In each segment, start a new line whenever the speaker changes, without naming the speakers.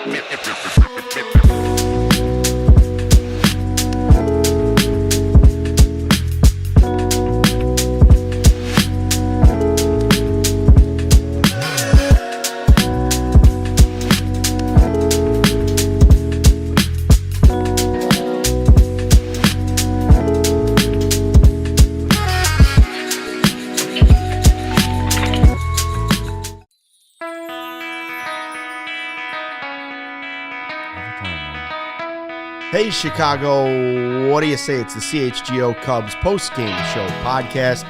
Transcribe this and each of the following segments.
Hey, Chicago, what do you say? It's the CHGO Cubs Postgame Podcast.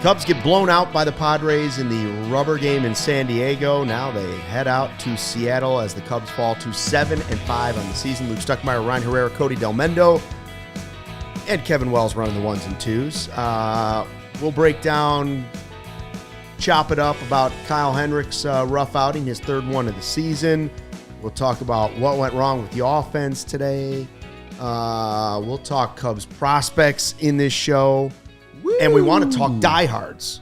Cubs get blown out by the Padres in the rubber game in San Diego. Now they head out to Seattle as the Cubs fall to 7-5 on the season. Luke Stuckmeyer, Ryan Herrera, Cody Del Mendo, and Kevin Wells running the ones and twos. We'll break down, chop it up about Kyle Hendricks' rough outing, his third one of the season. We'll talk about what went wrong with the offense today. We'll talk Cubs prospects in this show. Woo! And we want to talk diehards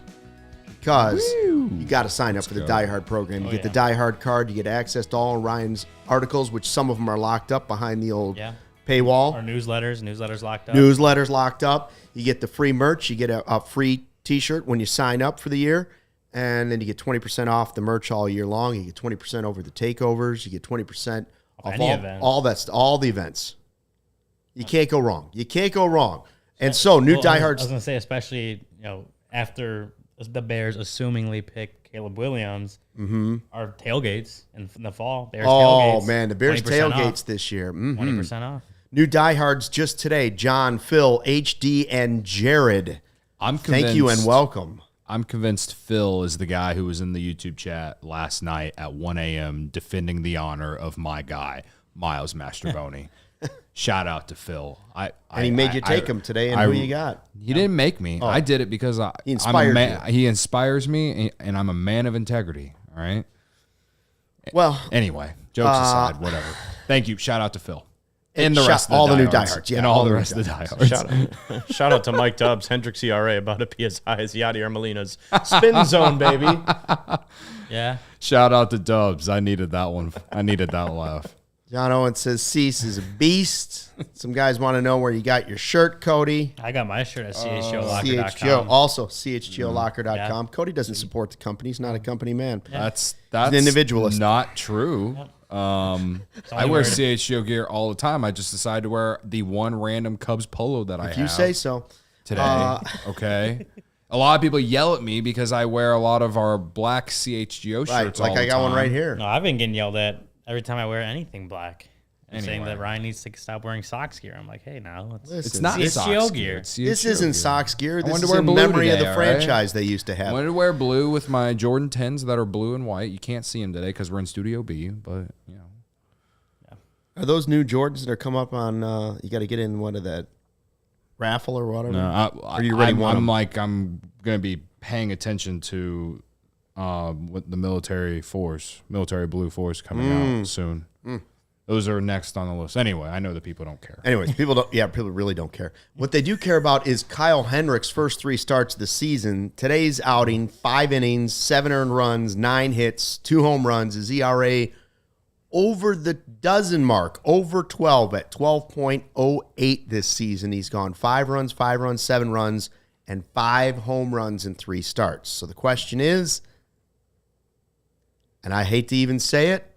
because you got to sign up for the diehard program. You get the diehard card. You get access to all of Ryan's articles, which some of them are locked up behind the old paywall.
Or newsletters locked up.
Newsletters locked up. You get the free merch. You get a free T-shirt when you sign up for the year. And then you get 20% off the merch all year long. You get 20% over the takeovers. You get 20% off all the events. You can't go wrong. You can't go wrong. And so new diehards.
I was going to say, especially after the Bears assumingly pick Caleb Williams, our tailgates in the fall. Bears tailgates.
Oh man, the Bears tailgates this year.
20% off.
New diehards just today. John, Phil, HD, and Jared.
I'm convinced.
Thank you and welcome.
I'm convinced Phil is the guy who was in the YouTube chat last night at 1 a.m. defending the honor of my guy, Miles Mastrobuoni. Shout out to Phil.
He made you take him today, and who you got?
He didn't make me. I did it because
he inspired you.
He inspires me, and I'm a man of integrity, all right?
Well,
anyway, jokes aside, whatever. Thank you. Shout out to Phil. And the rest of
all
the
the new diehards. Yeah,
and all the rest of the diehards.
Shout out to Mike Dubs, Hendricks ERA about to be as high as Yadier Molina's spin zone, baby.
Yeah.
Shout out to Dubs. I needed that one. I needed that laugh.
John Owen says Cease is a beast. Some guys want to know where you got your shirt, Cody.
I got my shirt at CHGOLocker.com.
CHGO, also CHGOLocker.com. Cody doesn't support the company. He's not a company man.
Yeah.
That's
an individualist.
Not true.
Yep.
I wear CHGO gear all the time. I just decided to wear the one random Cubs polo that I have.
If you say so.
Today, okay? A lot of people yell at me because I wear a lot of our black CHGO shirts all the time.
I got one right here.
No, I've been getting yelled at every time I wear anything black. Saying that Ryan needs to stop wearing socks gear. I'm like, hey, now
it's not
CHGO
socks
gear.
This isn't socks gear. This is
wear
in
blue
memory
today,
of the franchise they used to have.
I wanted to wear blue with my Jordan 10s that are blue and white. You can't see them today because we're in Studio B, but
Are those new Jordans that are come up on? You got to get in one of that raffle or whatever.
No,
are you ready?
I'm going to be paying attention to what the military blue force coming out soon. Those are next on the list. Anyway, I know that people don't care.
Anyways, people really don't care. What they do care about is Kyle Hendricks' first 3 starts of the season. Today's outing, 5 innings, 7 earned runs, 9 hits, 2 home runs. His ERA over the dozen mark, over 12 at 12.08 this season. He's gone 5 runs, 7 runs, and 5 home runs in 3 starts. So the question is, and I hate to even say it,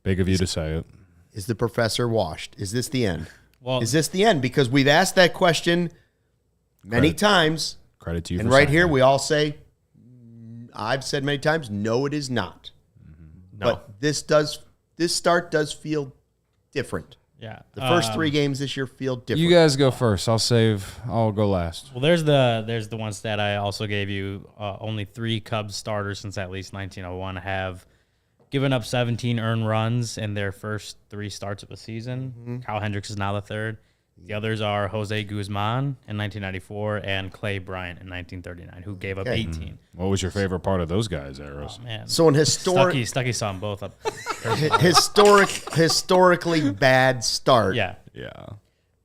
big of you to say it,
is the professor washed? Is this the end?
Well,
is this the end? Because we've asked that question many times.
Credit to you.
And right here, we all say, I've said many times, no, it is not.
No.
But this start does feel different.
Yeah.
The first 3 games this year feel different.
You guys go first. I'll go last.
Well, there's the one stat I also gave you. Only 3 Cubs starters since at least 1901 have given up 17 earned runs in their first 3 starts of the season. Kyle Hendricks is now the 3rd. The others are Jose Guzman in 1994 and Clay Bryant in 1939, who gave up 18.
What was your favorite part of those guys, Eros?
Oh, man.
So in
Stucky saw them both up.
historically bad start.
Yeah.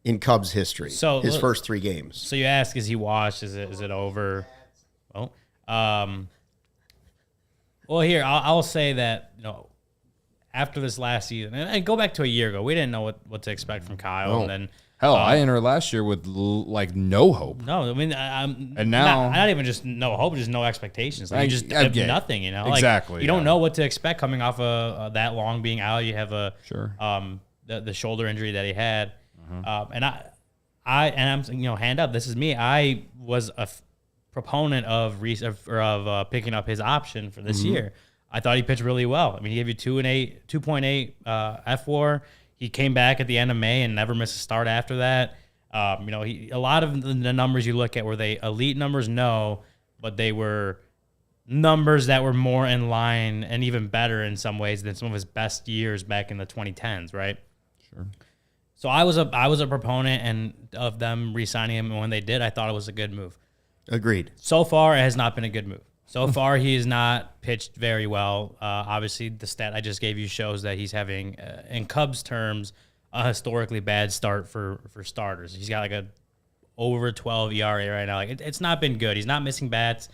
In Cubs history.
So
his first 3 games.
So you ask, is he washed? Is it over? Well, here I'll say that after this last season, and go back to a year ago, we didn't know what to expect from Kyle. And then
hell, I entered last year with like no hope.
no, I mean, and
now
not even just no hope, just no expectations. Like, you just have nothing, you know. Like,
exactly.
You don't know what to expect coming off that long being out. You have the shoulder injury that he had, and I'm hand up. This is me. I was a proponent of picking up his option for this year. I thought he pitched really well. I mean, he gave you 2.8 F4. He came back at the end of May and never missed a start after that. A lot of the numbers you look at, were they elite numbers? No, but they were numbers that were more in line and even better in some ways than some of his best years back in the 2010s, right?
Sure.
So I was a proponent of them re-signing him, and when they did, I thought it was a good move.
Agreed.
So far, it has not been a good move. So far, he has not pitched very well. Obviously, the stat I just gave you shows that he's having, in Cubs terms, a historically bad start for starters. He's got like a over 12 ERA right now. Like it's not been good. He's not missing bats.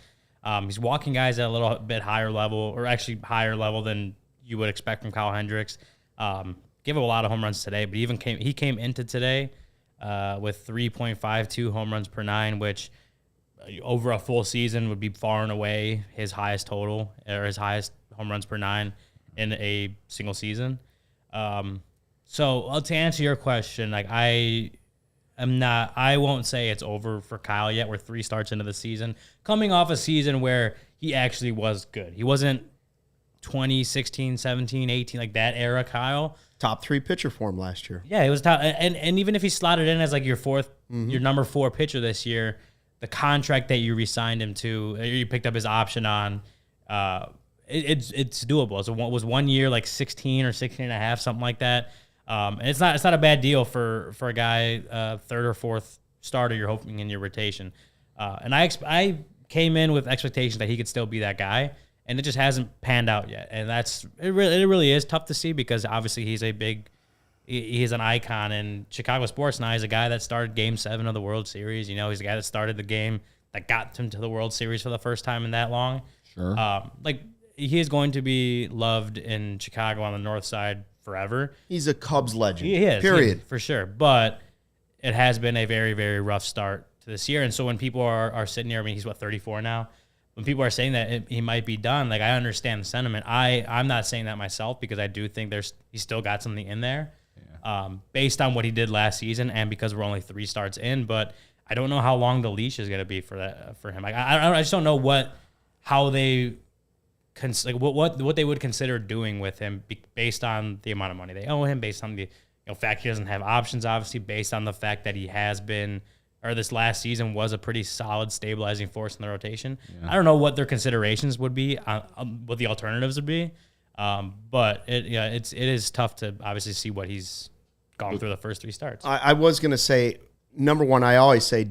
He's walking guys at a little bit higher level, or actually higher level than you would expect from Kyle Hendricks. Gave up a lot of home runs today, but he came into today with 3.52 home runs per 9, which over a full season would be far and away his highest total, or his highest home runs per 9 in a single season. So to answer your question, like I won't say it's over for Kyle yet. We're 3 starts into the season, coming off a season where he actually was good. He wasn't 2016, 17, 18, like that era Kyle.
Top 3 pitcher form last year.
Yeah, it was top. And even if he slotted in as like your number 4 pitcher this year, the contract that you re-signed him to, you picked up his option on, it's doable. So it was 1 year, like 16 or 16 and a half, something like that. And it's not a bad deal for a guy, 3rd or 4th starter you're hoping in your rotation. And I came in with expectations that he could still be that guy, and it just hasn't panned out yet. And it really is tough to see, because obviously he's an icon in Chicago sports now. He's a guy that started Game 7 of the World Series. You know, he's a guy that started the game that got him to the World Series for the first time in that long.
Sure.
He is going to be loved in Chicago on the north side forever.
He's a Cubs legend.
He is.
Period.
For sure. But it has been a very, very rough start to this year. And so when people are sitting here, I mean, he's 34 now. When people are saying that he might be done, like, I understand the sentiment. I'm not saying that myself, because I do think he's still got something in there. Based on what he did last season, and because we're only 3 starts in, but I don't know how long the leash is going to be for him. Like, I just don't know what they would consider doing with him based on the amount of money they owe him, based on the fact he doesn't have options, obviously, based on the fact that he has been, or this last season was a pretty solid stabilizing force in the rotation. Yeah. I don't know what their considerations would be, what the alternatives would be. But it is tough to obviously see what he's gone through the first 3 starts.
I was going to say, number one, I always say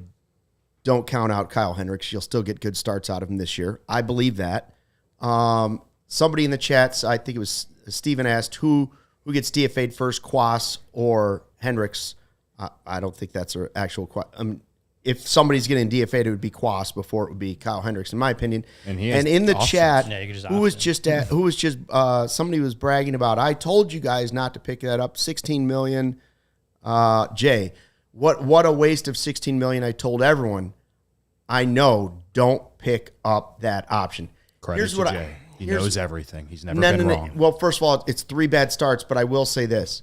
don't count out Kyle Hendricks. You'll still get good starts out of him this year. I believe that. Somebody in the chats, I think it was Steven, asked who gets DFA'd first, Quas or Hendricks. I don't think that's an actual question. If somebody's getting DFA'd, it would be Quas before it would be Kyle Hendricks, in my opinion. And in the chat, somebody was bragging about, I told you guys not to pick that up, $16 million. Jay, what a waste of $16 million. I told everyone, I know, don't pick up that option.
Credit to Jay. He knows everything. He's never been wrong.
Well, first of all, it's 3 bad starts, but I will say this.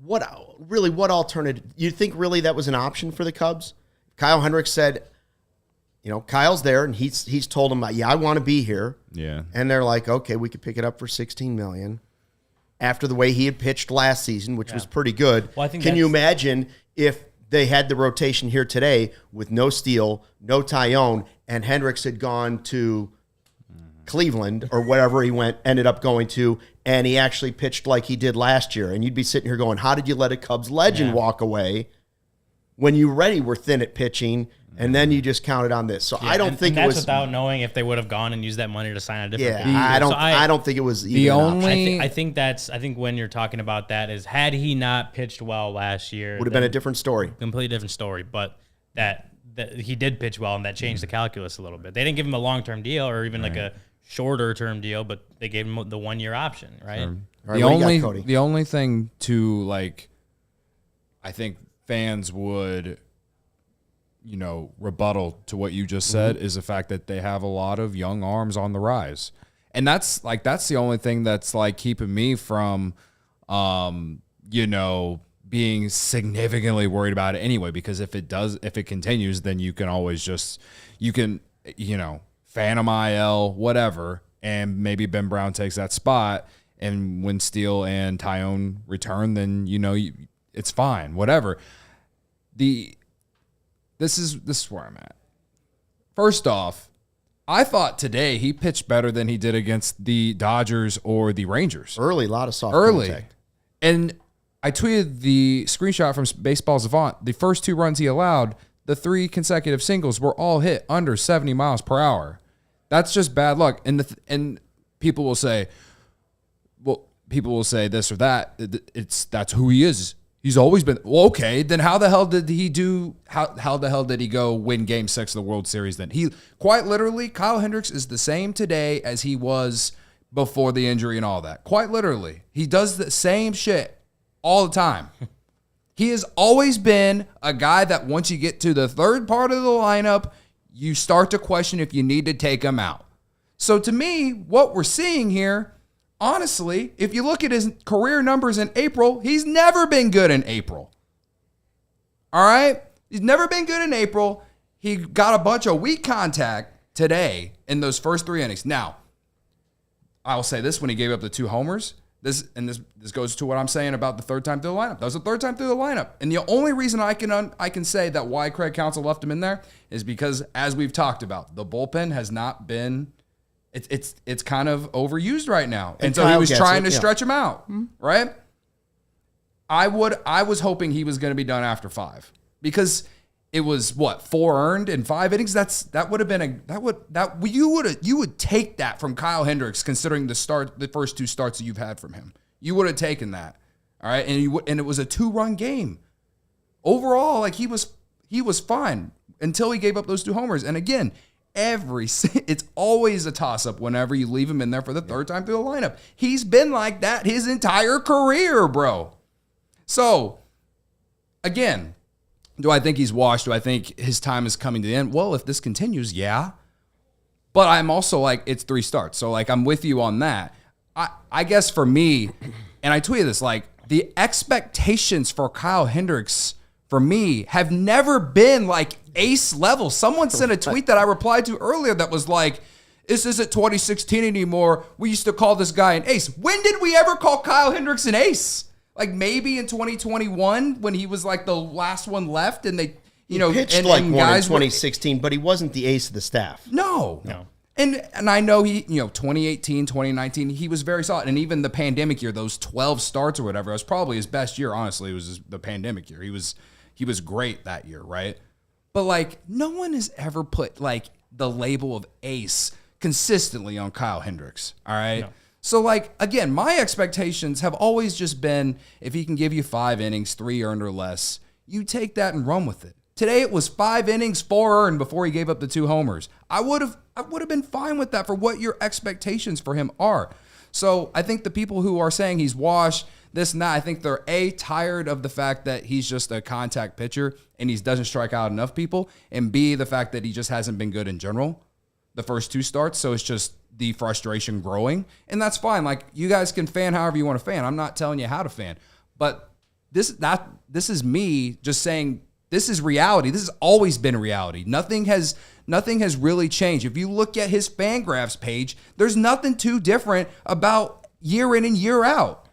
What alternative? You think really that was an option for the Cubs? Kyle Hendricks said, Kyle's there, and he's told him, yeah, I want to be here.
Yeah.
And they're like, okay, we could pick it up for $16 million. After the way he had pitched last season, which was pretty good. Well, can you imagine if they had the rotation here today with no Steele, no Tyone, and Hendricks had gone to Cleveland or wherever he ended up going to, and he actually pitched like he did last year, and you'd be sitting here going, how did you let a Cubs legend walk away when you already were thin at pitching, and then you just counted on this? So I don't think it was
without knowing if they would have gone and used that money to sign a different
guy. I don't think it was
the only.
I think when you're talking about that is, had he not pitched well last year,
would have been a different story,
completely different story. But that he did pitch well, and that changed the calculus a little bit. They didn't give him a long-term deal or even like a shorter term deal, but they gave him the 1 year option, right?
All right, what do you got, Cody?
The only thing to I think fans would, rebuttal to what you just said is the fact that they have a lot of young arms on the rise. And that's the only thing that's keeping me from, being significantly worried about it anyway, because if it continues, then you can always Phantom IL, whatever, and maybe Ben Brown takes that spot, and when Steele and Tyone return, then it's fine, whatever. This is where I'm at. First off, I thought today he pitched better than he did against the Dodgers or the Rangers.
A lot of soft contact.
And I tweeted the screenshot from Baseball Savant. The first 2 runs he allowed, the 3 consecutive singles were all hit under 70 miles per hour. That's just bad luck. And people will say, this or that. That's who he is. He's always been. Well, okay, then how the hell did he do? How the hell did he go win Game 6 of the World Series? Then he quite literally, Kyle Hendricks is the same today as he was before the injury and all that. Quite literally, he does the same shit all the time. He has always been a guy that once you get to the third part of the lineup, you start to question if you need to take him out. So to me, what we're seeing here, honestly, if you look at his career numbers in April, he's never been good in April. All right? He's never been good in April. He got a bunch of weak contact today in those first 3 innings. Now, I will say this, when he gave up the 2 homers, this goes to what I'm saying about the third time through the lineup. That was the third time through the lineup. And the only reason I can say that why Craig Counsell left him in there is because, as we've talked about, the bullpen has not been it's kind of overused right now. And so he was trying to stretch him out, right? I was hoping he was going to be done after 5 because it was 4 earned in 5 innings. That would have been you would take that from Kyle Hendricks, considering the first 2 starts that you've had from him. You would have taken that. All right. And it was a 2-run game. Overall, he was fine until he gave up those 2 homers. And again, it's always a toss-up whenever you leave him in there for the third time through the lineup. He's been like that his entire career, bro. So, again, do I think he's washed? Do I think his time is coming to the end? Well, if this continues, yeah. But I'm also it's 3 starts. So, I'm with you on that. I guess for me, and I tweeted this, the expectations for Kyle Hendricks, for me, have never been ace level. Someone sent a tweet that I replied to earlier that was this isn't 2016 anymore. We used to call this guy an ace. When did we ever call Kyle Hendricks an ace? Maybe in 2021 when he was the last one left and they,
he pitched one in 2016, but he wasn't the ace of the staff.
No. And I know he, 2018, 2019, he was very solid. And even the pandemic year, those 12 starts or whatever, it was probably his best year. Honestly, it was the pandemic year. He was great that year, right? But no one has ever put the label of ace consistently on Kyle Hendricks. All right. No. So again, my expectations have always just been, if he can give you 5 innings, 3 earned or less, you take that and run with it. Today it was 5 innings, 4 earned before he gave up the 2 homers. I would have been fine with that for what your expectations for him are. So I think the people who are saying he's washed, this and that, I think they're tired of the fact that he's just a contact pitcher and he doesn't strike out enough people, and B, the fact that he just hasn't been good in general the first 2 starts. So it's just the frustration growing, and that's fine. You guys can fan however you want to fan. I'm not telling you how to fan, but this is me just saying this is reality. This has always been reality. Nothing has really changed. If you look at his Fangraphs page, there's nothing too different about year in and year out.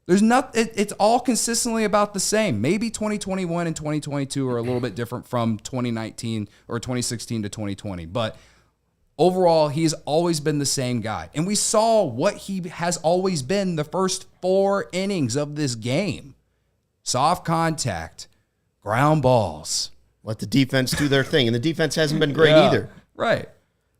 It's all consistently about the same. Maybe 2021 and 2022 are a little bit different from 2019 or 2016 to 2020, but overall, he's always been the same guy. And we saw what he has always been the first 4 innings of this game. Soft contact, ground balls.
Let the defense do their thing. And the defense hasn't been great either.
Right.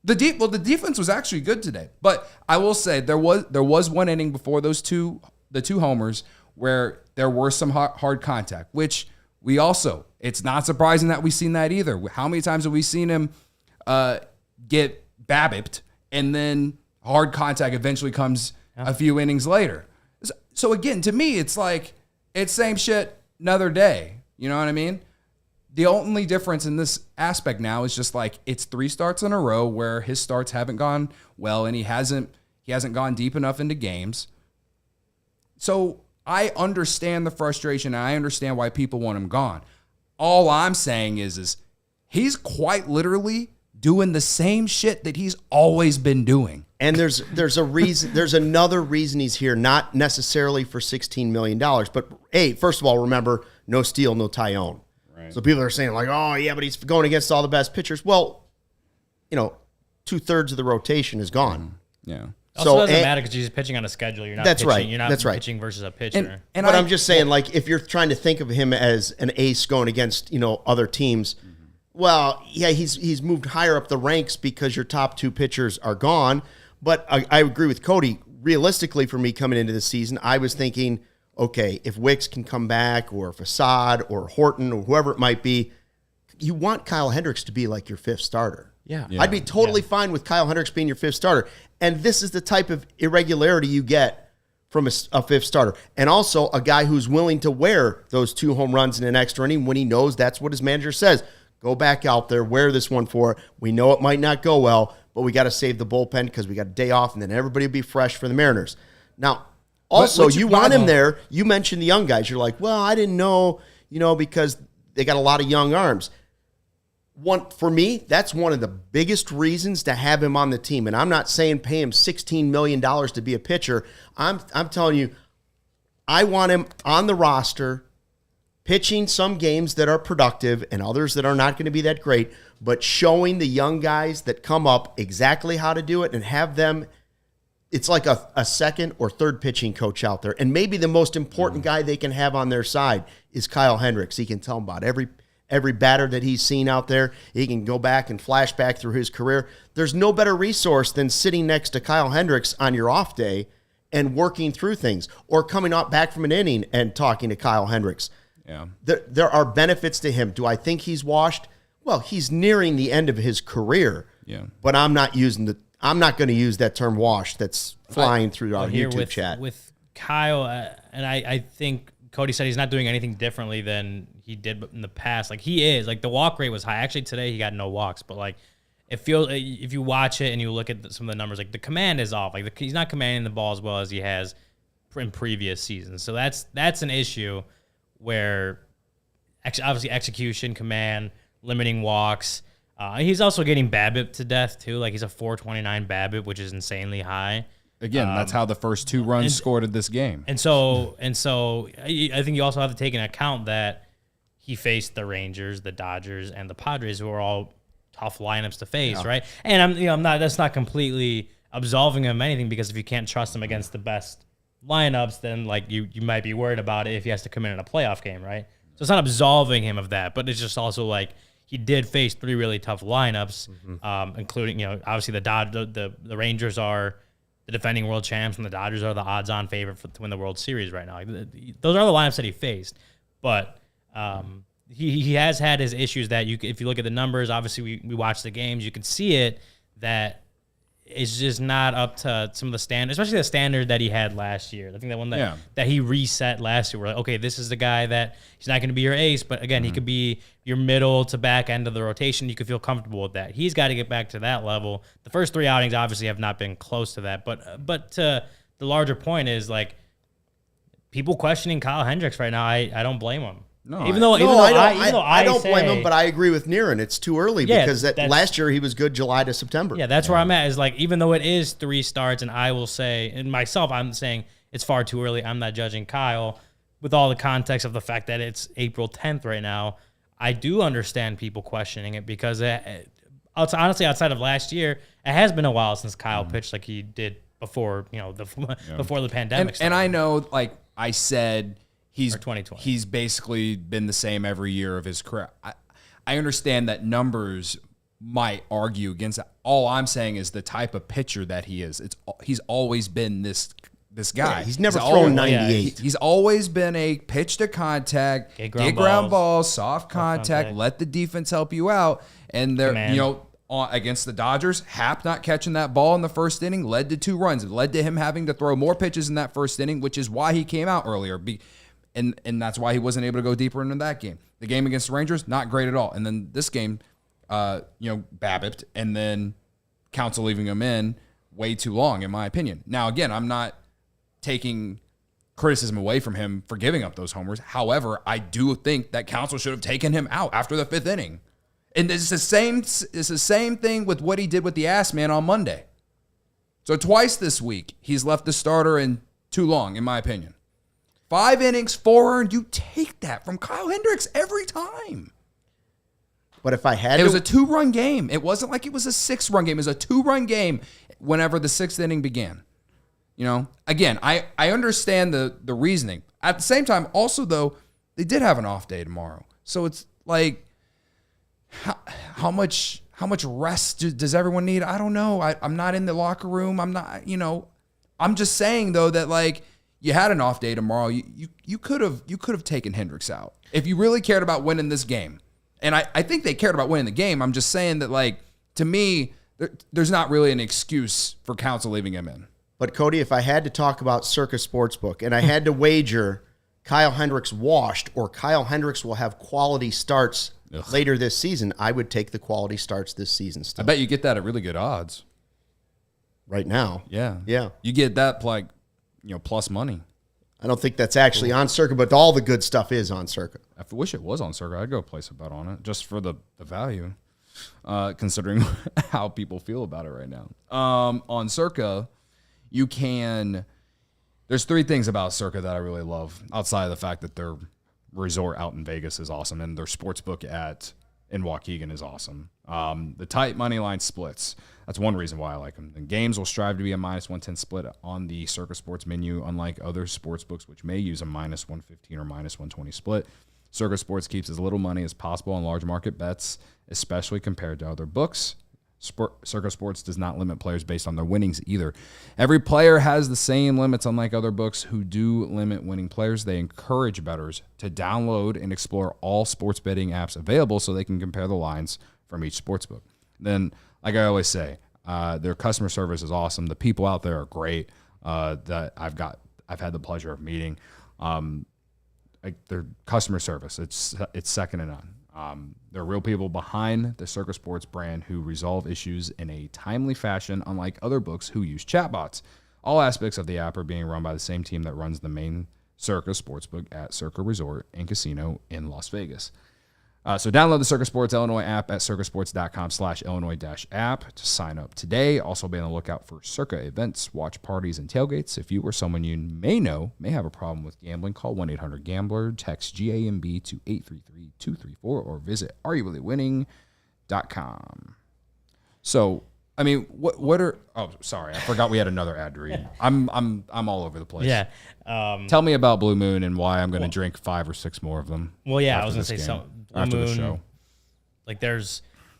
The defense was actually good today. But I will say there was 1 inning before the 2 homers where there were some hard contact, which it's not surprising that we've seen that either. How many times have we seen him get BABIP'd
and then hard contact eventually comes a few innings later. So again, to me, it's like, it's same shit, another day. You know what I mean? The only difference in this aspect now is just like, it's 3 starts in a row where his starts haven't gone well, and he hasn't gone deep enough into games. So I understand the frustration, and I understand why people want him gone. All I'm saying is he's quite literally doing the same shit that he's always been doing.
And there's a reason. There's another reason he's here, not necessarily for $16 million. But hey, first of all, remember, no Steele, no Tyone. Right. So people are saying like, oh yeah, but he's going against all the best pitchers. Well, 2/3 of the rotation is gone.
Yeah.
Also, doesn't matter because he's pitching on a schedule. You're not
that's
pitching.
Right.
You're not
that's right.
pitching versus a pitcher.
But I'm just saying, like, if you're trying to think of him as an ace going against other teams, well, yeah, he's moved higher up the ranks because your top 2 pitchers are gone. But I agree with Cody. Realistically, for me coming into the season, I was thinking, okay, if Wicks can come back, or Facade, or Horton, or whoever it might be, you want Kyle Hendricks to be like your 5th starter.
Yeah.
I'd be totally fine with Kyle Hendricks being your 5th starter. And this is the type of irregularity you get from a 5th starter. And also a guy who's willing to wear those 2 home runs in an extra inning when he knows that's what his manager says. Go back out there, wear this one for it. We know it might not go well, but we got to save the bullpen because we got a day off, and then everybody will be fresh for the Mariners. Now, also, you want him there. You mentioned the young guys. You're like, well, I didn't know, because they got a lot of young arms. For me, that's one of the biggest reasons to have him on the team. And I'm not saying pay him $16 million to be a pitcher. I'm telling you, I want him on the roster, pitching some games that are productive and others that are not going to be that great, but showing the young guys that come up exactly how to do it and have them. It's like a second or third pitching coach out there. And maybe the most important guy they can have on their side is Kyle Hendricks. He can tell them about every batter that he's seen out there. He can go back and flash back through his career. There's no better resource than sitting next to Kyle Hendricks on your off day and working through things, or coming back from an inning and talking to Kyle Hendricks.
Yeah.
There are benefits to him. Do I think he's washed? Well, he's nearing the end of his career.
Yeah.
But I'm not going to use that term "wash" that's flying through our YouTube chat.
With Kyle, and I think Cody said he's not doing anything differently than he did in the past. Like, he is. Like, the walk rate was high. Actually, today he got no walks, but like, it feels, if you watch it and you look at some of the numbers, like, the command is off. Like, he's not commanding the ball as well as he has in previous seasons. So that's an issue where obviously execution, command, limiting walks. He's also getting BABIP to death too. Like, he's a 429 BABIP, which is insanely high.
Again, that's how the first 2 runs scored in this game.
And so I think you also have to take into account that he faced the Rangers, the Dodgers, and the Padres, who are all tough lineups to face, right? And that's not completely absolving him of anything, because if you can't trust him against the best lineups, then like you might be worried about it if he has to come in a playoff game, right? So it's not absolving him of that, but it's just also like, he did face 3 really tough lineups, including, obviously the Rangers are the defending world champs, and the Dodgers are the odds-on favorite to win the World Series right now. Those are the lineups that he faced, but he has had his issues that if you look at the numbers, obviously we watch the games, you can see it, that it's just not up to some of the standards, especially the standard that he had last year. I think that one that he reset last year, we're like, okay, this is the guy that he's not going to be your ace, but again, he could be your middle to back end of the rotation. You could feel comfortable with that. He's got to get back to that level. The first 3 outings obviously have not been close to that, but to the larger point is, like, people questioning Kyle Hendricks right now, I don't blame him. I
don't blame him, but I agree with Niren. It's too early, because last year he was good July to September.
Yeah, that's where I'm at. Is like, even though it is 3 starts, and I will say, and myself, I'm saying it's far too early. I'm not judging Kyle with all the context of the fact that it's April 10th right now. I do understand people questioning it, because honestly, outside of last year, it has been a while since Kyle pitched like he did before, before the pandemic started.
And I know, like I said, he's basically been the same every year of his career. I understand that numbers might argue against that. All I'm saying is the type of pitcher that he is. He's always been this guy.
Yeah, he's never thrown 98.
He's always been a pitch to contact, get ground balls, soft contact, let the defense help you out. And against the Dodgers. Happ not catching that ball in the first inning led to 2 runs. It led to him having to throw more pitches in that first inning, which is why he came out earlier. And that's why he wasn't able to go deeper into that game. The game against the Rangers, not great at all. And then this game, Babbitt, and then Counsell leaving him in way too long, in my opinion. Now, again, I'm not taking criticism away from him for giving up those homers. However, I do think that Counsell should have taken him out after the 5th inning. And it's the same thing with what he did with the ass man on Monday. So twice this week, he's left the starter in too long, in my opinion. 5 innings, 4 earned. You take that from Kyle Hendricks every time.
But if I had
It was a 2-run game. It wasn't like it was a 6-run game. It was a 2-run game whenever the 6th inning began. Again, I understand the reasoning. At the same time, also, though, they did have an off day tomorrow. So it's like, how much rest does everyone need? I don't know. I'm not in the locker room. I'm not, I'm just saying, though, that, like, you had an off day tomorrow. You could have taken Hendricks out if you really cared about winning this game. And I think they cared about winning the game. I'm just saying that, like, to me, there's not really an excuse for Counsell leaving him in.
But, Cody, if I had to talk about Circa Sportsbook and I had to wager Kyle Hendricks washed or Kyle Hendricks will have quality starts later this season, I would take the quality starts this season still.
I bet you get that at really good odds.
Right now.
Yeah.
Yeah.
You get that, like, plus money.
I don't think that's actually on Circa, but all the good stuff is on Circa.
I wish it was on Circa. I'd go place a bet on it just for the value, considering how people feel about it right now. On Circa, you can... There's 3 things about Circa that I really love, outside of the fact that their resort out in Vegas is awesome and their sportsbook in Waukegan is awesome. The tight money line splits. That's one reason why I like them. And games will strive to be a -110 split on the Circa Sports menu, unlike other sports books which may use a -115 or -120 split. Circa Sports keeps as little money as possible on large market bets, especially compared to other books. Circa Sports does not limit players based on their winnings either. Every player has the same limits, unlike other books who do limit winning players. They encourage bettors to download and explore all sports betting apps available so they can compare the lines from each sportsbook. Then, like I always say, their customer service is awesome. The people out there are great that I've had the pleasure of meeting. Their customer service, it's second to none. There are real people behind the Circa Sports brand who resolve issues in a timely fashion, unlike other books who use chatbots. All aspects of the app are being run by the same team that runs the main Circa Sportsbook at Circa Resort and Casino in Las Vegas. So download the Circa Sports Illinois app at circasports.com/Illinois-app to sign up today. Also be on the lookout for Circa events, watch parties, and tailgates. If you or someone you may know may have a problem with gambling, call 1-800-GAMBLER, text GAMB to 833-234, or visit areyourreallyWinning.com. So, I mean, what are? Oh, sorry, I forgot we had another ad to read. I'm all over the place.
Yeah.
Tell me about Blue Moon and why I'm going to drink 5 or 6 more of them.
Well, yeah, I was going to say something.
After the show.
Like,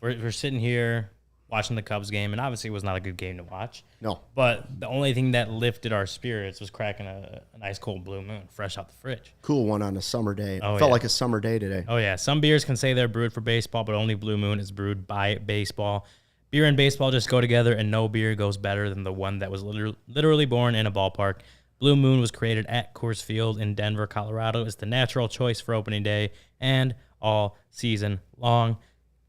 we're sitting here watching the Cubs game, and obviously it was not a good game to watch.
No.
But the only thing that lifted our spirits was cracking an ice cold Blue Moon fresh out the fridge.
Cool one on a summer day.
Oh,
Felt
yeah.
like a summer day today.
Oh, yeah. Some beers can say they're brewed for baseball, but only Blue Moon is brewed by baseball. Beer and baseball just go together, and no beer goes better than the one that was literally born in a ballpark. Blue Moon was created at Coors Field in Denver, Colorado. It's the natural choice for opening day and all season long.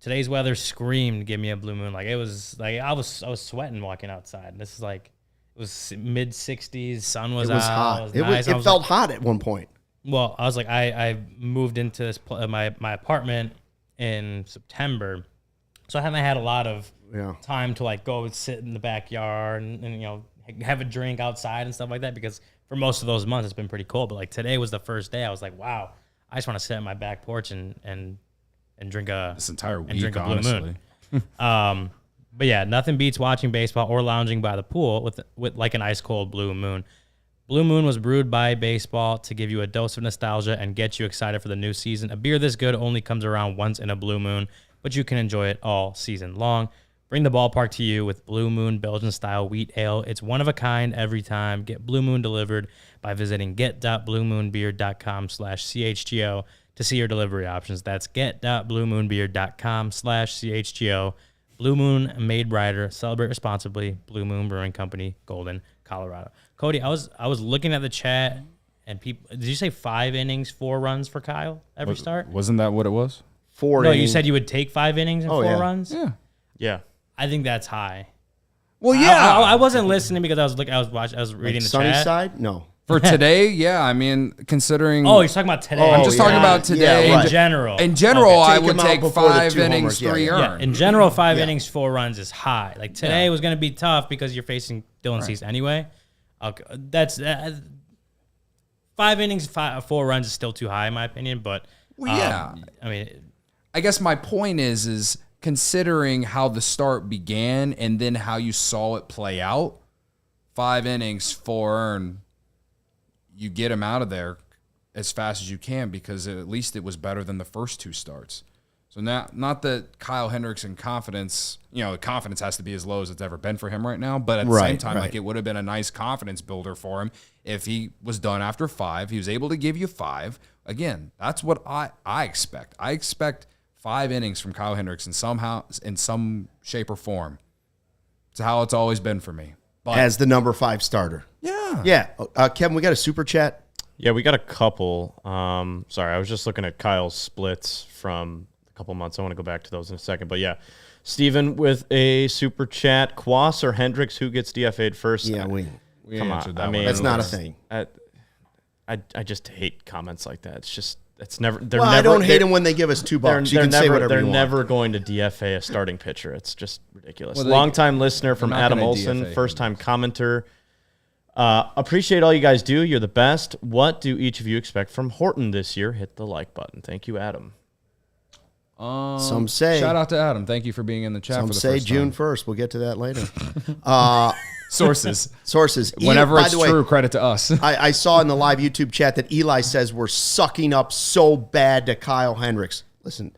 Today's weather screamed, "Give me a Blue Moon!" Like, it was like I was sweating walking outside. This is like, it was mid 60s. Sun was out.
It was hot.
It was
It
nice.
felt hot at one point.
Well, I was like, I moved into this my apartment in September, so I haven't had a lot of time to like go sit in the backyard and have a drink outside and stuff like that, because for most of those months it's been pretty cold. But like today was the first day I was like, wow, I just want to sit on my back porch and drink
this entire week,
drink a Blue
honestly.
Moon. But yeah, nothing beats watching baseball or lounging by the pool with like an ice cold Blue Moon. Blue Moon was brewed by baseball to give you a dose of nostalgia and get you excited for the new season. A beer this good only comes around once in a Blue Moon, but you can enjoy it all season long. Bring the ballpark to you with Blue Moon Belgian-style wheat ale. It's one of a kind every time. Get Blue Moon delivered by visiting get.bluemoonbeer.com/CHGO to see your delivery options. That's get.bluemoonbeer.com/CHGO. Blue Moon made brighter. Celebrate responsibly. Blue Moon Brewing Company, Golden, Colorado. Cody, I was looking at the chat, and people. Did you say 5 innings, 4 runs for Kyle every start?
Wasn't that what it was?
4
No,
innings.
you said you would take 5 innings and 4
yeah.
runs.
Yeah.
Yeah.
I think that's high.
Well, yeah.
I wasn't listening because I was reading the
Sunny
chat.
side? No.
For today, yeah. I mean, considering.
Oh, you're talking about today.
I'm just talking about today.
Yeah, right.
in general.
In general,
Okay.
I
Take
would
him out
take
before the
5
2
innings,
homers. Yeah,
3
yeah.
earned.
In general, 5 innings, 4 runs is high. Like today was going to be tough because you're facing Dylan Cease anyway. Okay, that's 5 innings, 4 runs is still too high in my opinion. But
yeah.
I mean,
I guess my point is considering how the start began and then how you saw it play out, 5 innings, 4 earned, you get him out of there as fast as you can because at least it was better than the first 2 starts. So now, not that Kyle Hendricks in confidence, the confidence has to be as low as it's ever been for him right now, but at the same time, like it would have been a nice confidence builder for him if he was done after 5. He was able to give you 5. Again, that's what I expect. I expect 5 innings from Kyle Hendricks in some shape or form. It's how it's always been for me. But
As the number 5 starter.
yeah.
Yeah. Kevin, we got a super chat.
Yeah, we got a couple. Sorry, I was just looking at Kyle's splits from a couple months. I want to go back to those in a second. But yeah, Steven with a super chat. Kwas or Hendricks, who gets DFA'd first?
Yeah, we
Come on.
answered that
I
one.
mean,
that's not a thing.
I just hate comments like that. It's never. They're
Well,
never.
I don't hate
they're-
them when they give us $2.
They're,
You
they're
can say
never,
whatever
they're
you want.
never going to DFA a starting pitcher. It's just ridiculous.
Well,
Longtime listener from
not
Adam
gonna
Olson,
DFA
first-time commenter. Appreciate all you guys do. You're the best. What do each of you expect from Horton this year? Hit the like button. Thank you, Adam.
Some say.
Shout out to Adam. Thank you for being in the chat
Some
for the
say
first
June
time.
1st. We'll get to that later.
Sources.
Sources.
Whenever
By
it's
the way,
true, credit to us.
I saw in the live YouTube chat that Eli says we're sucking up so bad to Kyle Hendricks. Listen,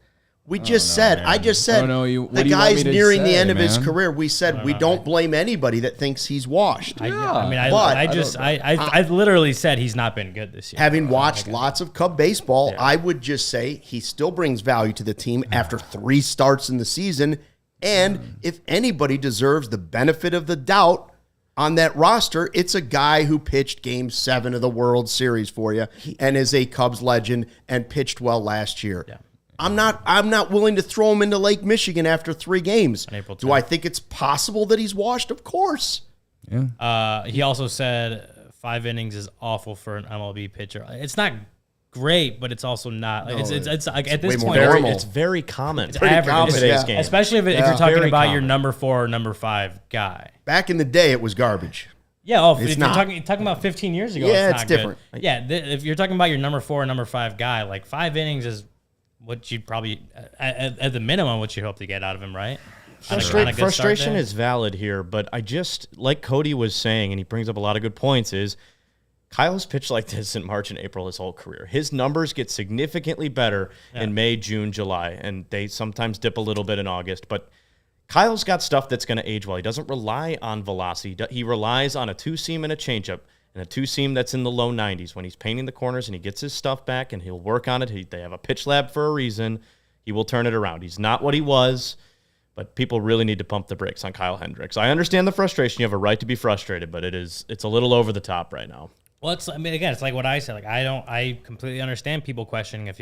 I just said,
I don't know you- what
the
do you want
guy's
me to
nearing the
say,
end of his
man?
career. We said we don't blame anybody that thinks he's washed.
I literally said he's not been good this year.
Having watched lots of Cub baseball, I would just say he still brings value to the team after 3 starts in the season. And if anybody deserves the benefit of the doubt on that roster, it's a guy who pitched Game 7 of the World Series for you and is a Cubs legend and pitched well last year.
Yeah.
I'm not willing to throw him into Lake Michigan after 3 games.
On April
Do
10th.
I think it's possible that he's washed? Of course.
He also said 5 innings is awful for an MLB pitcher. It's not great, but it's also not. Like, it's like at this
way more
point,
normal.
It's very common.
it's
in
average.
common,
today's
yeah.
game.
Especially if you're talking
Very
about your
common.
number 4 or number 5 guy.
Back in the day, it was garbage.
Yeah, if
It's
you're
not.
talking about 15 years ago,
Yeah,
it's
it's
not
different.
Good. Yeah, if you're talking about your number 4 or number 5 guy, like 5 innings is what you'd probably, at the minimum, what you hope to get out of him, right? On a good start
Frustration
there.
is valid here, but I just, like Cody was saying, and he brings up a lot of good points, is Kyle's pitched like this in March and April his whole career. His numbers get significantly better in May, June, July, and they sometimes dip a little bit in August, but Kyle's got stuff that's going to age well. He doesn't rely on velocity. He relies on a 2-seam and a changeup, and a 2-seam that's in the low 90s. When he's painting the corners and he gets his stuff back and he'll work on it, they have a pitch lab for a reason. He will turn it around. He's not what he was, but people really need to pump the brakes on Kyle Hendricks. I understand the frustration. You have a right to be frustrated, but it's a little over the top right now.
Well, it's like what I said. Like I completely understand people questioning if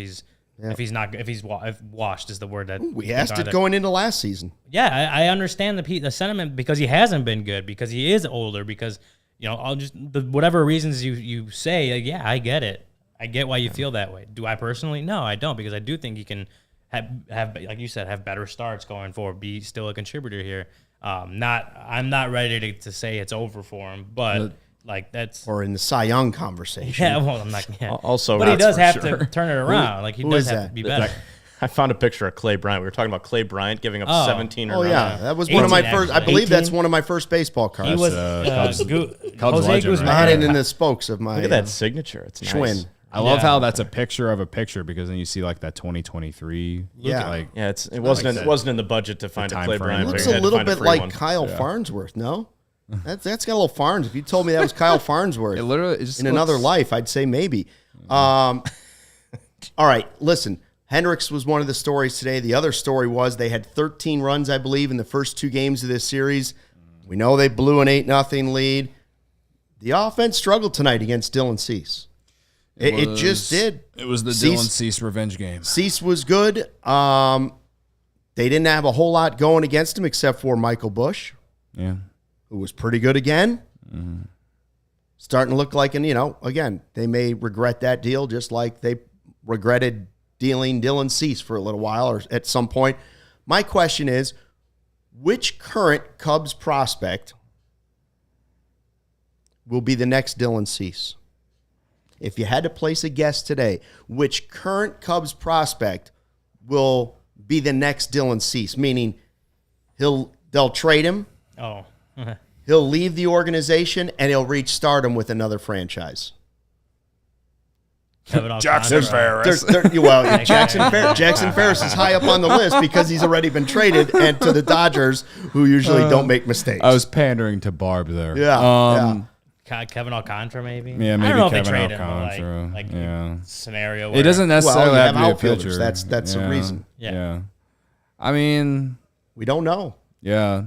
washed is the word that
We asked it going into last season.
Yeah, I understand the sentiment because he hasn't been good, because he is older, because whatever reasons you say. Like, yeah, I get it. I get why you feel that way. Do I personally? No, I don't, because I do think he can have like you said, have better starts going forward, be still a contributor here. I'm not ready to say it's over for him, but like that's
Or in the Cy Young conversation.
yeah. Well, I'm not. Yeah.
Also,
but he
that's
does
for
have to turn it around. Like he
who
does
is
have
that?
to be better.
I found a picture of Clay Bryant. We were talking about Clay Bryant giving up 17
Oh
runs.
yeah, that was one of my
18,
first. I
actually.
believe that's
18?
one of my first baseball cards.
He was
Cubs
Jose
legend,
Guzman.
right?
I had it in the spokes of my.
Look at that signature. It's nice.
Schwinn.
I love
Yeah.
how that's a picture of a picture because then you see like that 2023.
Yeah.
Like
Yeah, it wasn't in the budget to find a
time
Clay
frame.
Bryant.
Looks
but you
a
had to
little
find
bit
free
like
one.
Kyle Farnsworth. No, that's got a little Farns. If you told me that was Kyle Farnsworth,
It literally it just
in another
looks-
life, I'd say maybe. All right, listen. Hendricks was one of the stories today. The other story was they had 13 runs, I believe, in the first 2 games of this series. We know they blew an 8-0 lead. The offense struggled tonight against Dylan Cease. It just did.
It was the Dylan Cease revenge game.
Cease was good. They didn't have a whole lot going against him except for Michael Busch, who was pretty good again. Mm-hmm. Starting to look like, again, they may regret that deal just like they regretted dealing Dylan Cease for a little while or at some point. My question is, which current Cubs prospect will be the next Dylan Cease? If you had to place a guess today, which current Cubs prospect will be the next Dylan Cease? Meaning they'll trade him.
Oh.
He'll leave the organization and he'll reach stardom with another franchise.
Jackson Ferris.
Jackson Ferris is high up on the list because he's already been traded and to the Dodgers, who usually don't make mistakes.
I was pandering to Barb there.
Yeah.
Kevin Alcantara, maybe.
Yeah, maybe
I don't know
Kevin
if they trade
Alcantara.
him, like scenario. Where,
It doesn't necessarily have to be a
outfielders.
pitcher.
That's the reason.
Yeah.
I mean,
We don't know.
yeah.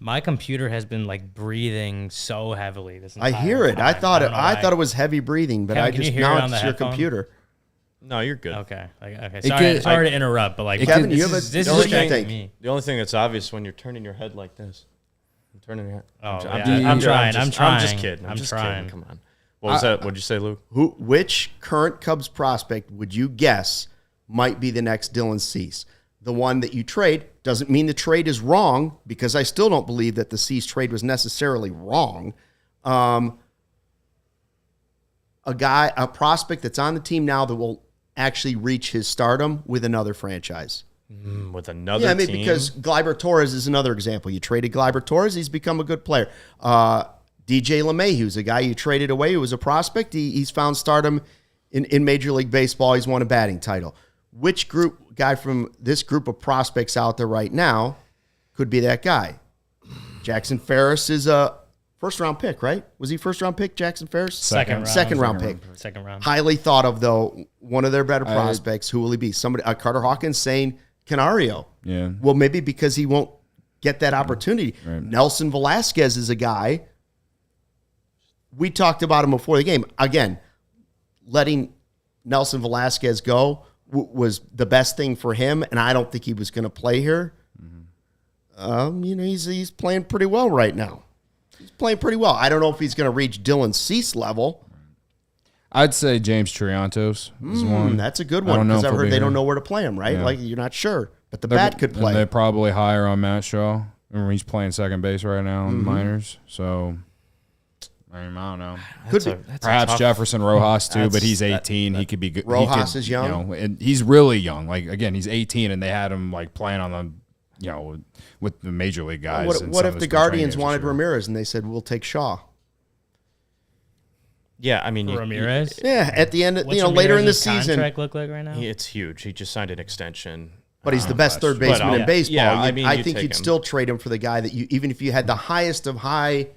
My computer has been breathing so heavily this entire
I hear it.
time.
I thought
don't know
it was heavy breathing, but
Kevin,
I
can you
just
hear it
now
on
it's
the
your
headphone?
computer.
No, you're good.
Okay.
could-
Sorry to interrupt, but
Kevin,
this
you have
is
a-
this
the
is
only
distracting
thing-
me.
The only thing that's obvious when you're turning your head like this. I'm turning your head.
I'm
just
trying.
I'm just kidding.
I'm
just
trying.
kidding. Come on. What was that? What'd you say, Luke?
Which current Cubs prospect would you guess might be the next Dylan Cease? The one that you trade doesn't mean the trade is wrong, because I still don't believe that the Cease trade was necessarily wrong. A prospect that's on the team now that will actually reach his stardom with another franchise.
With another team?
Because Gleyber Torres is another example. You traded Gleyber Torres, he's become a good player. DJ LeMahieu's a guy you traded away who was a prospect. He's found stardom in Major League Baseball. He's won a batting title. Which guy from this group of prospects out there right now could be that guy? Jackson Ferris is a first-round pick, right? Was he first-round pick, Jackson Ferris?
Second
round pick.
Second round.
Highly thought of, though. One of their better prospects. Who will he be? Somebody. Carter Hawkins saying Canario.
Yeah.
Well, maybe because he won't get that opportunity.
Right.
Nelson Velasquez is a guy. We talked about him before the game. Again, letting Nelson Velasquez go was the best thing for him, and I don't think he was going to play here. He's playing pretty well right now. He's playing pretty well. I don't know if he's going to reach Dylan Cease level.
I'd say James Triantos is one.
That's a good
I don't
one,
know
because
if
I've
he'll
heard
be
they
here.
don't know where to play him, right?
Yeah.
You're not sure, but the bat could play.
And they probably hire on Matt Shaw. And he's playing second base right now in the minors. So, I don't know. Perhaps Jefferson Rojas too, but he's 18. He could be good.
Rojas is young.
And he's really young. Again, he's 18, and they had him playing on the, with the major league guys.
What if the Guardians wanted Ramirez and they said, we'll take Shaw?
Yeah, I mean,
Ramirez.
Yeah, at the end,
What's
later in the
Ramirez's
season.
contract look like right now?
it's huge. He just signed an extension.
But he's the best third baseman in baseball.
yeah, I mean,
I
you
think
take
you'd
him.
still trade him for the guy that even if you had the highest of high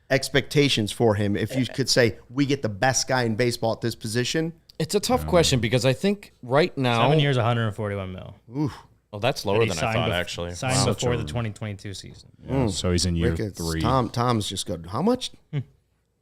expectations for him, if you could say, we get the best guy in baseball at this position.
It's a tough question because I think right now
7 years, 141 mil.
Well, that's lower than I thought, actually.
Signed before the 2022 season.
Yeah, so he's in year
Rick,
3.
Tom's just good. How much?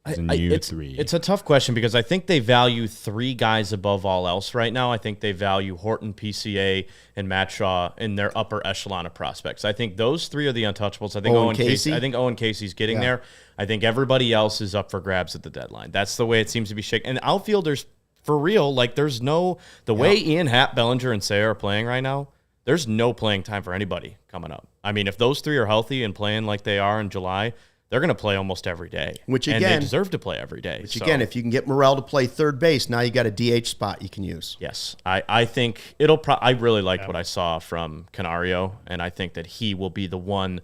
He's in year
it's,
3.
It's a tough question because I think they value 3 guys above all else right now. I think they value Horton, PCA, and Matt Shaw in their upper echelon of prospects. I think those 3 are the untouchables. I think
Owen Casey?
I think Owen Casey's getting there. I think everybody else is up for grabs at the deadline. That's the way it seems to be shaken. And outfielders, for real, there's no – the way Ian Happ, Bellinger, and Saya are playing right now, there's no playing time for anybody coming up. I mean, if those 3 are healthy and playing like they are in July – they're going to play almost every day,
and
they deserve to play every day.
Again, if you can get Morel to play third base, now you got a DH spot you can use.
Yes, I think it'll. I really liked what I saw from Canario, and I think that he will be the one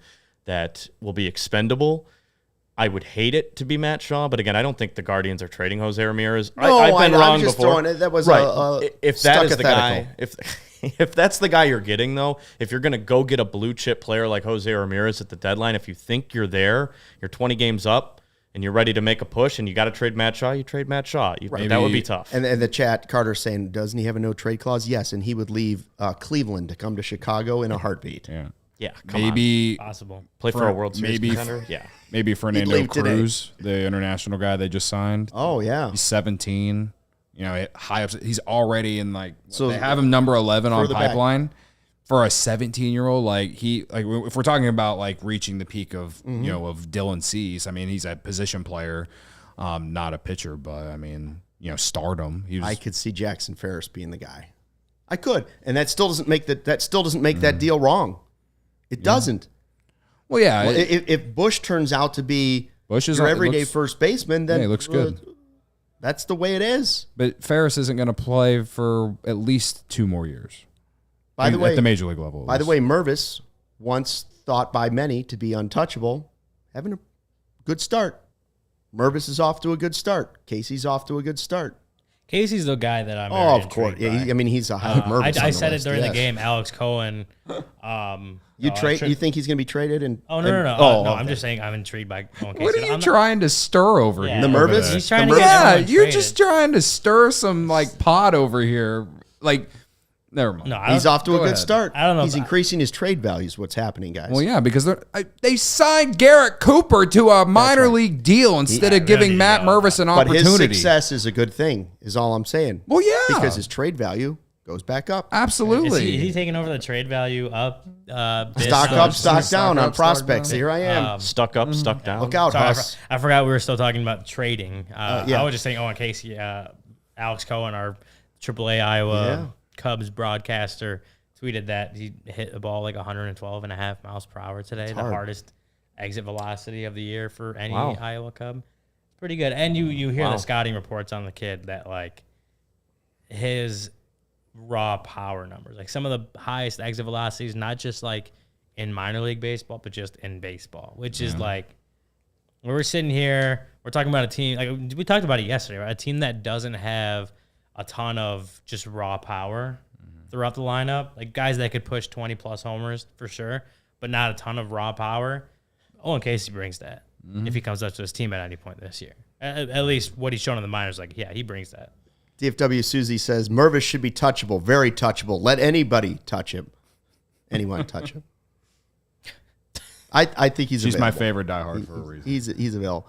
that will be expendable. I would hate it to be Matt Shaw, but again, I don't think the Guardians are trading Jose Ramirez.
No,
I've been wrong
was just
before.
Throwing it. That was
right. If that is the guy,
stuck-athetical.
if that's the guy you're getting, though, if you're going to go get a blue chip player like Jose Ramirez at the deadline, if you think you're there, you're 20 games up, and you're ready to make a push and you got to trade Matt Shaw, you trade Matt Shaw. That would be tough.
And the chat, Carter's saying, doesn't he have a no trade clause? Yes, and he would leave Cleveland to come to Chicago in a heartbeat.
Yeah,
maybe
possible.
Play for a World Series contender.
Maybe Fernando Cruz, the international guy they just signed.
Oh yeah,
he's 17. You know, high up. He's already in so they have him number 11 on pipeline for a 17-year-old. If we're talking about reaching the peak of of Dylan Cease, I mean he's a position player, not a pitcher, but I mean stardom.
I could see Jackson Ferris being the guy. I could, and that still doesn't make that deal wrong. It doesn't.
Well, yeah.
If Busch turns out to be your everyday first baseman, then
he looks good.
That's the way it is.
But Ferris isn't going to play for at least 2 more years.
By the way,
at the major league level.
By the way, Mervis, once thought by many to be untouchable, having a good start. Mervis is off to a good start. Casey's off to a good start.
Casey's the guy that I'm.
Of course. Yeah, he's a high Mervis.
I said it during the game. Alex Cohen.
You think he's going to be traded?
No. I'm just saying I'm intrigued by Owen Casey.
What are you trying to stir over here?
The Mervis?
He's trying to get
you're just trying to stir some pot over here. Never mind.
No, he's off to a good start.
I don't know.
He's increasing his trade value is what's happening, guys.
Well, yeah, because they signed Garrett Cooper to a minor league deal instead of giving Matt Mervis an opportunity.
But his success is a good thing, is all I'm saying.
Well, yeah.
Because his trade value goes back up.
Absolutely.
Is he taking over the trade value up?
Stock up, stock down on prospects. Here I am.
Stuck up, stuck down.
Look out, Huss.
I forgot we were still talking about trading. I was just saying Owen Casey, Alex Cohen, our AAA Iowa Cubs broadcaster, tweeted that he hit a ball 112.5 miles per hour today, the hardest exit velocity of the year for any Iowa Cub. It's pretty good. And you hear the scouting reports on the kid that his raw power numbers, some of the highest exit velocities, not just in minor league baseball, but just in baseball, which is when we're sitting here, we're talking about a team, we talked about it yesterday, right? A team that doesn't have a ton of just raw power throughout the lineup, guys that could push 20 plus homers for sure, but not a ton of raw power. Owen Casey brings that if he comes up to his team at any point this year. At least what he's shown in the minors, he brings that.
DFW Susie says Mervis should be touchable, very touchable. Let anybody touch him. Anyone touch him. I think he's available.
My favorite diehard for a reason.
He's available.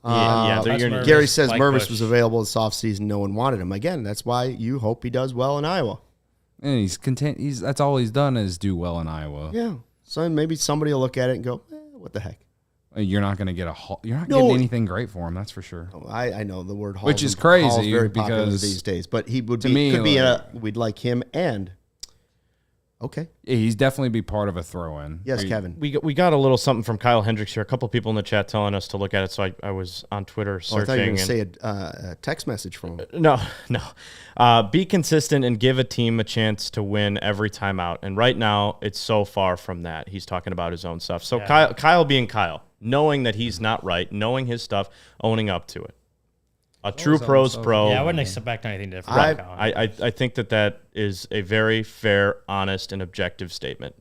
Gary
says Mervis was available this offseason. No one wanted him. Again, that's why you hope he does well in Iowa.
And he's content. That's all he's done is do well in Iowa.
Yeah. So maybe somebody will look at it and go, what the heck?
You're not going to get getting anything great for him. That's for sure.
I know the word Hall,
which is crazy
Hall's very popular
because
these days, but he would
to
be.
Me,
could be we'd like him and. Okay.
Yeah, he's definitely be part of a throw-in.
Yes, Kevin.
We got a little something from Kyle Hendricks here. A couple people in the chat telling us to look at it, so I was on Twitter searching.
I thought you were going to say a text message from him.
No. Be consistent and give a team a chance to win every time out. And right now, it's so far from that. He's talking about his own stuff. So Kyle being Kyle, knowing that he's not right, knowing his stuff, owning up to it. A true pro's pro.
Yeah, I wouldn't expect anything different.
I think that is a very fair, honest, and objective statement.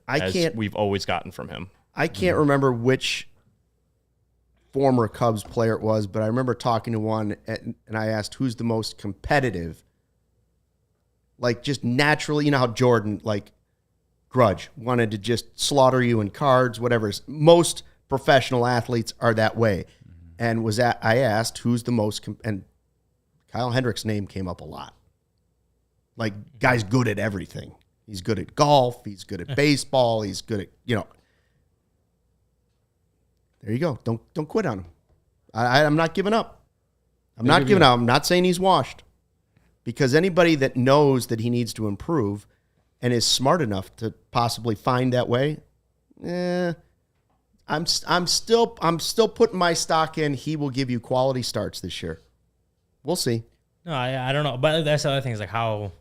We've always gotten from him.
I can't remember which former Cubs player it was, but I remember talking to one, and I asked, who's the most competitive? Just naturally, you know how Jordan, Grudge, wanted to just slaughter you in cards, whatever. Most professional athletes are that way. And I asked who's the most, and Kyle Hendricks' name came up a lot. Guy's good at everything. He's good at golf. He's good at baseball. He's good at, There you go. Don't quit on him. I'm not giving up. I'm not saying he's washed, because anybody that knows that he needs to improve and is smart enough to possibly find that way, I'm still putting my stock in. He will give you quality starts this year. We'll see.
No, I don't know, but that's the other thing is how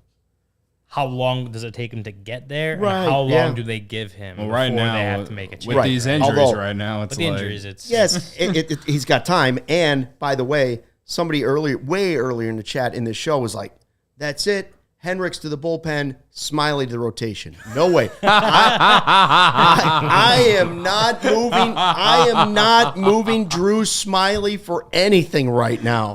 long does it take him to get there?
Right.
And how long do they give him before
right now,
they have to make a change?
With these injuries right now, it's
with the injuries, it's
yes, he's got time. And by the way, somebody way earlier in the chat in this show was like, "That's it. Hendricks to the bullpen, Smiley to the rotation. No way. I am not moving. I am not moving Drew Smiley for anything right now.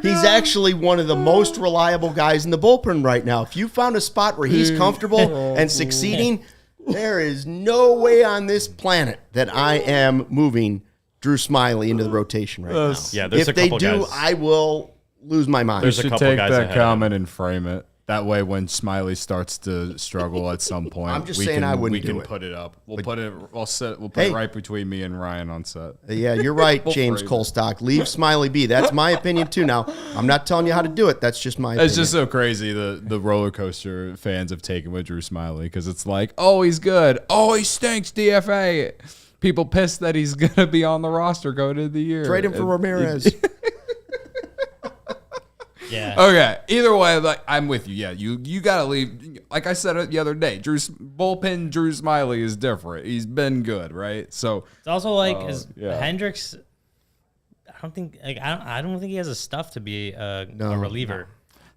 He's actually one of the most reliable guys in the bullpen right now. If you found a spot where he's comfortable and succeeding, there is no way on this planet that I am moving Drew Smiley into the rotation right now.
Yeah, there's
if
a couple
they do,
guys.
I will lose my mind.
There's a
should
couple
take
guys
that
ahead of
comment and frame it. That way, when Smiley starts to struggle at some point,
I'm just saying I wouldn't
we
do
can
it.
put it up. We'll put it
Hey.
right between me and Ryan on set.
Yeah, you're right, James
frame it.
Colstock. Leave Smiley be. That's my opinion too. Now, I'm not telling you how to do it. That's just my opinion.
It's just so crazy the roller coaster fans have taken with Drew Smiley because it's like, oh, he's good. Oh, he stinks. DFA. People pissed that he's gonna be on the roster going into the year.
Trade him for Ramirez.
Yeah.
Okay. Either way, like I'm with you. Yeah, you gotta leave. Like I said the other day, bullpen Drew Smiley is different. He's been good, right? So
It's also like
yeah.
Hendricks. I don't think he has the stuff to be a reliever.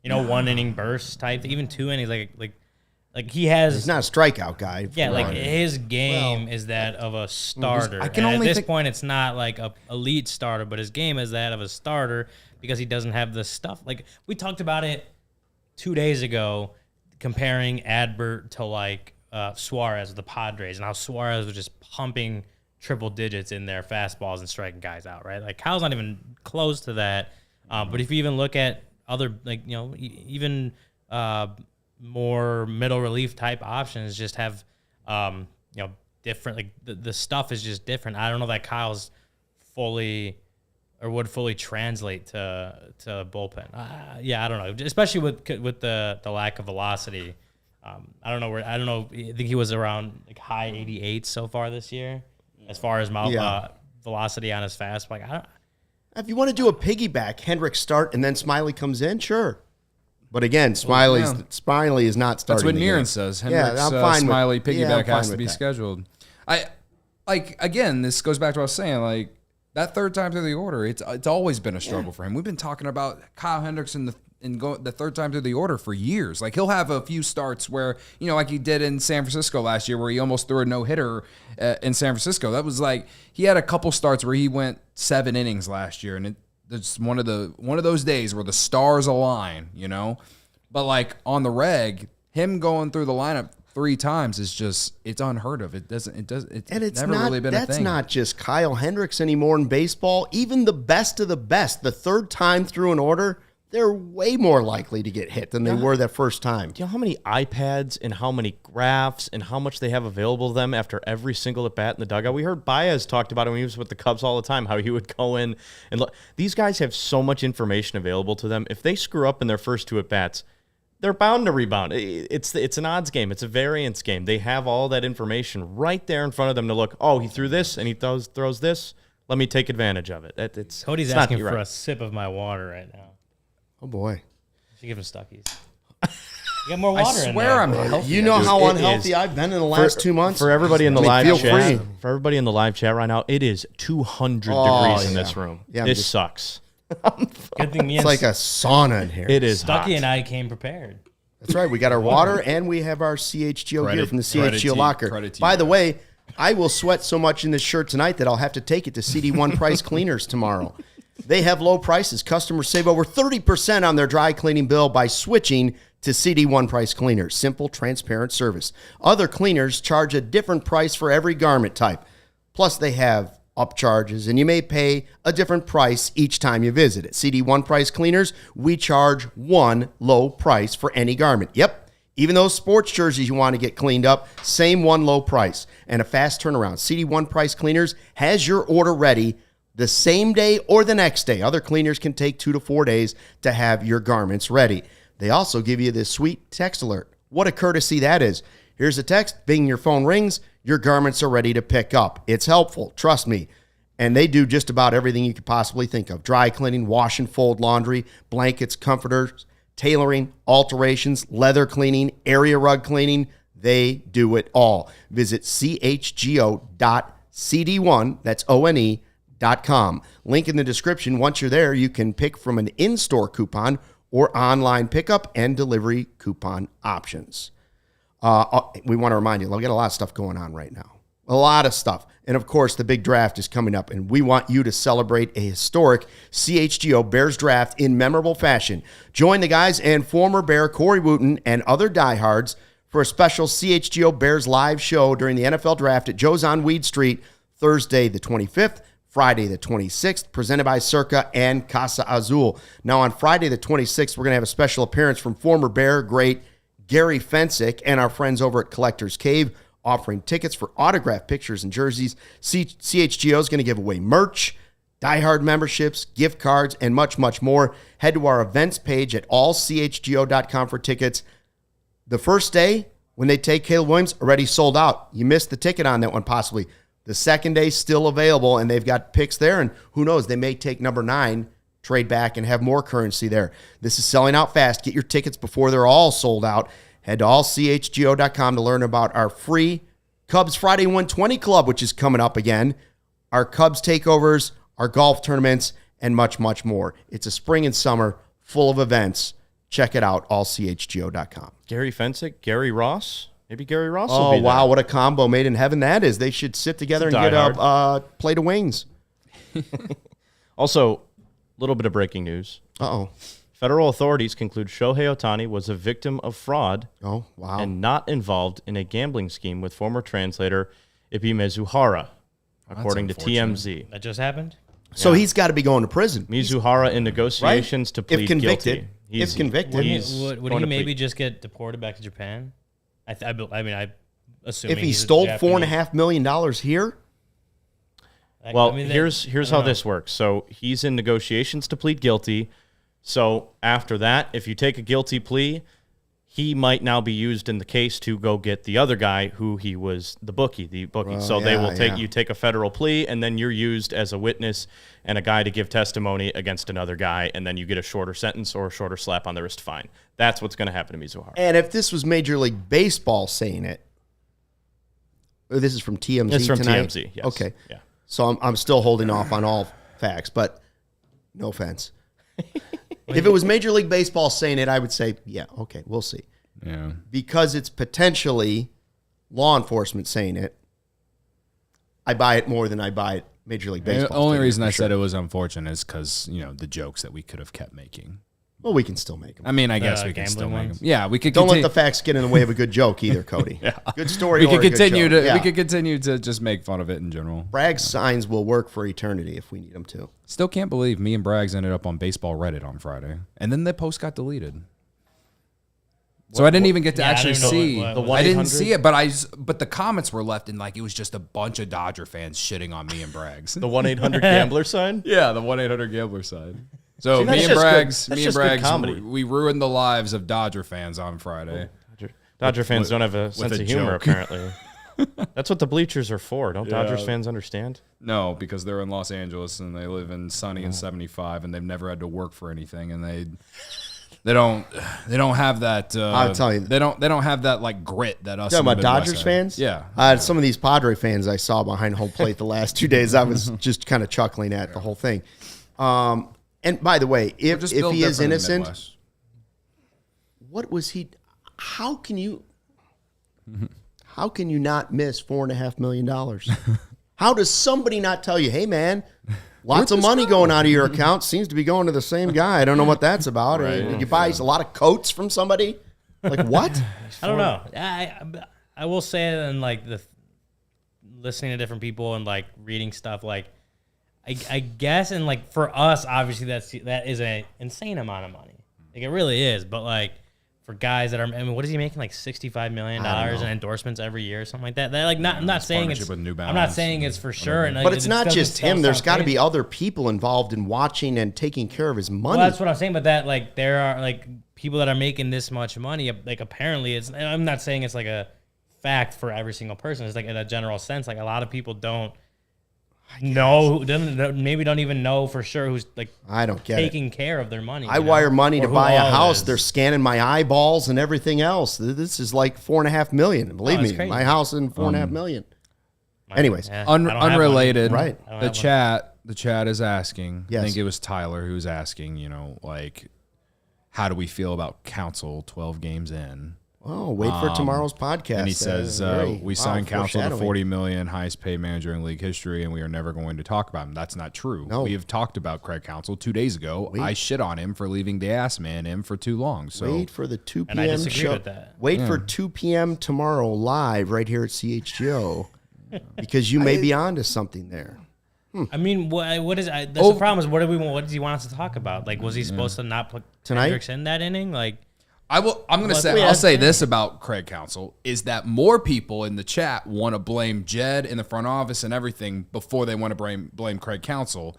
You know, 1 inning burst type, even 2 innings. Like he has.
He's not a strikeout guy.
Yeah, like his game is that of a starter.
I can
and
only
at this
think-
point, it's not like a elite starter, but his game is that of a starter because he doesn't have the stuff. Like we talked about it 2 days ago, comparing Adbert to like Suarez of the Padres, and how Suarez was just pumping triple digits in their fastballs and striking guys out. Right, like Kyle's not even close to that. But if you even look at other, like even more middle relief type options, just have different, like the stuff is just different. I don't know that Kyle's fully or would fully translate to bullpen. I don't know, especially with the lack of velocity. I don't know. I think he was around like high 88 so far this year as far as velocity on his fastball. Like,
if you want to do a piggyback, Hendricks start and then Smiley comes in, sure. But again, Smiley is not starting.
that's what
the
Nieren
game.
says. Hendricks,
I'm fine with-
Smiley
I'm
piggyback
fine
has to
with
be
that.
scheduled. Again, this goes back to what I was saying. Like that third time through the order, it's always been a struggle for him. We've been talking about Kyle Hendricks in the third time through the order for years. Like he'll have a few starts where like he did in San Francisco last year, where he almost threw a no-hitter in San Francisco. That was like he had a couple starts where he went 7 innings last year, and it's one of those days where the stars align, But like on the reg, him going through the lineup 3 times is just, it's unheard of. It's never really been a thing.
That's not just Kyle Hendricks anymore in baseball. Even the best of the best, the third time through an order, they're way more likely to get hit than they were that first time.
Do you know how many iPads and how many graphs and how much they have available to them after every single at bat in the dugout? We heard Baez talked about it when he was with the Cubs all the time, how he would go in and look. These guys have so much information available to them. If they screw up in their first 2 at bats, they're bound to rebound. It's an odds game. It's a variance game. They have all that information right there in front of them to look. Oh, he threw this and he throws this. Let me take advantage of it.
Cody's asking for a sip of my water right now.
Oh, boy.
You should give him Stuckies. You got more water in there.
I swear I'm healthy.
You know how
It
unhealthy
is.
I've been in the last 2 months?
For everybody in the
I mean,
live
feel
chat,
free.
for everybody in the live chat right now, it is 200 degrees in this room.
Yeah,
this sucks.
Good thing me
It's
and
like a sauna in here.
It is
Stucky
hot.
and I came prepared.
That's right. We got our water and we have our CHGO gear from the
Credit
CHGO
to-
locker.
credit to
By
you
the
guys.
way, I will sweat so much in this shirt tonight that I'll have to take it to CD1 Price Cleaners tomorrow. They have low prices. Customers save over 30% on their dry cleaning bill by switching to CD1 Price Cleaners. Simple, transparent service. Other cleaners charge a different price for every garment type. Plus, they have upcharges, and you may pay a different price each time you visit. At CD1 Price Cleaners, we charge one low price for any garment. Yep. Even those sports jerseys you want to get cleaned up, same one low price and a fast turnaround. CD1 Price Cleaners has your order ready the same day or the next day. Other cleaners can take 2 to 4 days to have your garments ready. They also give you this sweet text alert. What a courtesy that is. Here's a text, bing, your phone rings, your garments are ready to pick up. It's helpful, trust me. And they do just about everything you could possibly think of. Dry cleaning, wash and fold laundry, blankets, comforters, tailoring, alterations, leather cleaning, area rug cleaning. They do it all. Visit chgo.cd1, that's ONE.com. Link in the description. Once you're there, you can pick from an in-store coupon or online pickup and delivery coupon options. We want to remind you, we got a lot of stuff going on right now. A lot of stuff. And of course, the big draft is coming up, and we want you to celebrate a historic CHGO Bears draft in memorable fashion. Join the guys and former Bear Corey Wooten and other diehards for a special CHGO Bears live show during the NFL draft at Joe's on Weed Street, Thursday the 25th, Friday the 26th, presented by Circa and Casa Azul. Now on Friday the 26th, we're going to have a special appearance from former Bear great Gary Fensick and our friends over at Collector's Cave, offering tickets for autographed pictures and jerseys. CHGO is going to give away merch, diehard memberships, gift cards, and much, much more. Head to our events page at allchgo.com for tickets. The first day, when they take Caleb Williams, already sold out. You missed the ticket on that one possibly. The second day, still available, and they've got picks there, and who knows, they may take number 9, trade back, and have more currency there. This is selling out fast. Get your tickets before they're all sold out. Head to allchgo.com to learn about our free Cubs Friday 120 Club, which is coming up again, our Cubs takeovers, our golf tournaments, and much, much more. It's a spring and summer full of events. Check it out, allchgo.com.
Gary Fensick, Gary Ross. Maybe Gary Ross will
Oh,
be
wow,
there.
what a combo made in heaven that is. They should sit together and get a plate of wings.
Also, a little bit of breaking news.
Uh-oh.
Federal authorities conclude Shohei Ohtani was a victim of fraud
Oh, wow.
and not involved in a gambling scheme with former translator Ibi Mizuhara, according to TMZ.
That just happened?
So he's got to be going to prison.
Mizuhara in negotiations to plead
If convicted.
guilty.
If convicted.
Would he maybe just get deported back to Japan? I assume
If he stole $4.5 million here?
Well, here's how this works. So he's in negotiations to plead guilty. So after that, if you take a guilty plea, he might now be used in the case to go get the other guy who he was the bookie. So they will you take a federal plea, and then you're used as a witness and a guy to give testimony against another guy, and then you get a shorter sentence or a shorter slap on the wrist fine. That's what's going to happen to Mizuhara.
And if this was Major League Baseball saying it, this is from TMZ
It's from
tonight?
TMZ, yes.
Okay.
Yeah.
So I'm still holding off on all facts, but no offense. If it was Major League Baseball saying it, I would say, yeah, okay, we'll see.
Yeah.
Because it's potentially law enforcement saying it, I buy it more than I buy it Major League Baseball.
The only reason I
sure.
said it was unfortunate is because, the jokes that we could have kept making.
Well, we can still make them.
I mean, I guess we can still make
ones?
them. Yeah, we could
Don't let
continue.
the facts get in the way of a good joke either, Cody. Good story.
We
or
could
a good
continue
joke.
to
Yeah.
we could continue to just make fun of it in general.
Bragg's signs will work for eternity if we need them to.
Still can't believe me and Braggs ended up on Baseball Reddit on Friday, and then the post got deleted. So I didn't even get to
Yeah, I
actually
don't know
see.
what
I didn't
1-800?
see it, but the comments were left in like it was just a bunch of Dodger fans shitting on me and Braggs.
The 1-800 gambler sign?
Yeah, the 1-800 gambler side. So
See, that's
me and
just good-
Braggs,
that's just good comedy.
we ruined the lives of Dodger fans on Friday.
Dodger fans don't have a sense
a
of humor,
joke.
apparently. That's what the bleachers are for. Don't Dodgers fans understand?
No, because they're in Los Angeles and they live in sunny and 75, and they've never had to work for anything, and they don't have that.
I'll tell you.
they don't have that like grit that us.
Talking
in the
about
Midwest
Dodgers
have.
fans?
Yeah.
Some of these Padre fans I saw behind home plate the last 2 days, I was just kind of chuckling at the whole thing. And by the way, if
Just
he
built
is
different in the
innocent,
Midwest.
what was he? How can you not miss $4.5 million? How does somebody not tell you, hey man, lots of money going out of your account seems to be going to the same guy. I don't know what that's about. Or did you buy a lot of coats from somebody? Like what?
I don't know. I will say that in like listening to different people and like reading stuff, like I guess, and like for us, obviously that is an insane amount of money. Like it really is. But like for guys that are, I mean, what is he making? Like $65 million in endorsements every year or something like that. That like I'm not saying it's.
partnership with New
I'm not
Balance
saying it's for sure. And
But
like,
it's
it
not
doesn't
just him.
sound
There's got to
crazy.
be other people involved in watching and taking care of his money.
Well, that's what I'm saying. But that like there are like people that are making this much money. Like apparently it's. And I'm not saying it's like a fact for every single person. It's like in a general sense. Like a lot of people don't know, maybe don't even know for sure who's like
I don't get it.
taking care of their money.
I wire money
Or
to
who
buy a
all
house.
is.
They're scanning my eyeballs and everything else. This is like $4.5 million. Believe
it's
me,
crazy.
my house in $4.5 million. Anyways,
Yeah, I don't have
Unrelated,
one.
Right.
I don't
The
have one.
chat is asking.
Yes.
I think it was Tyler who's asking. Like, how do we feel about Counsell 12 games in?
Oh, wait for tomorrow's podcast.
And he says, we signed Counsell to $40 million, highest paid manager in league history, and we are never going to talk about him. That's not true.
No.
We have talked about Craig Counsell 2 days ago. I shit on him for leaving the ass man in for too long. So
Wait for the 2 p.m.
And I disagree
show.
with that.
Wait for 2 p.m. tomorrow live right here at CHGO because you may be onto something there.
I mean, what is that's the problem is what do we want? What does he want us to talk about? Like, was he supposed to not put
Tonight?
Hendricks in that inning? Like,
I'm going to say, I'll say this about Craig Counsell is that more people in the chat want to blame Jed in the front office and everything before they want to blame Craig Counsell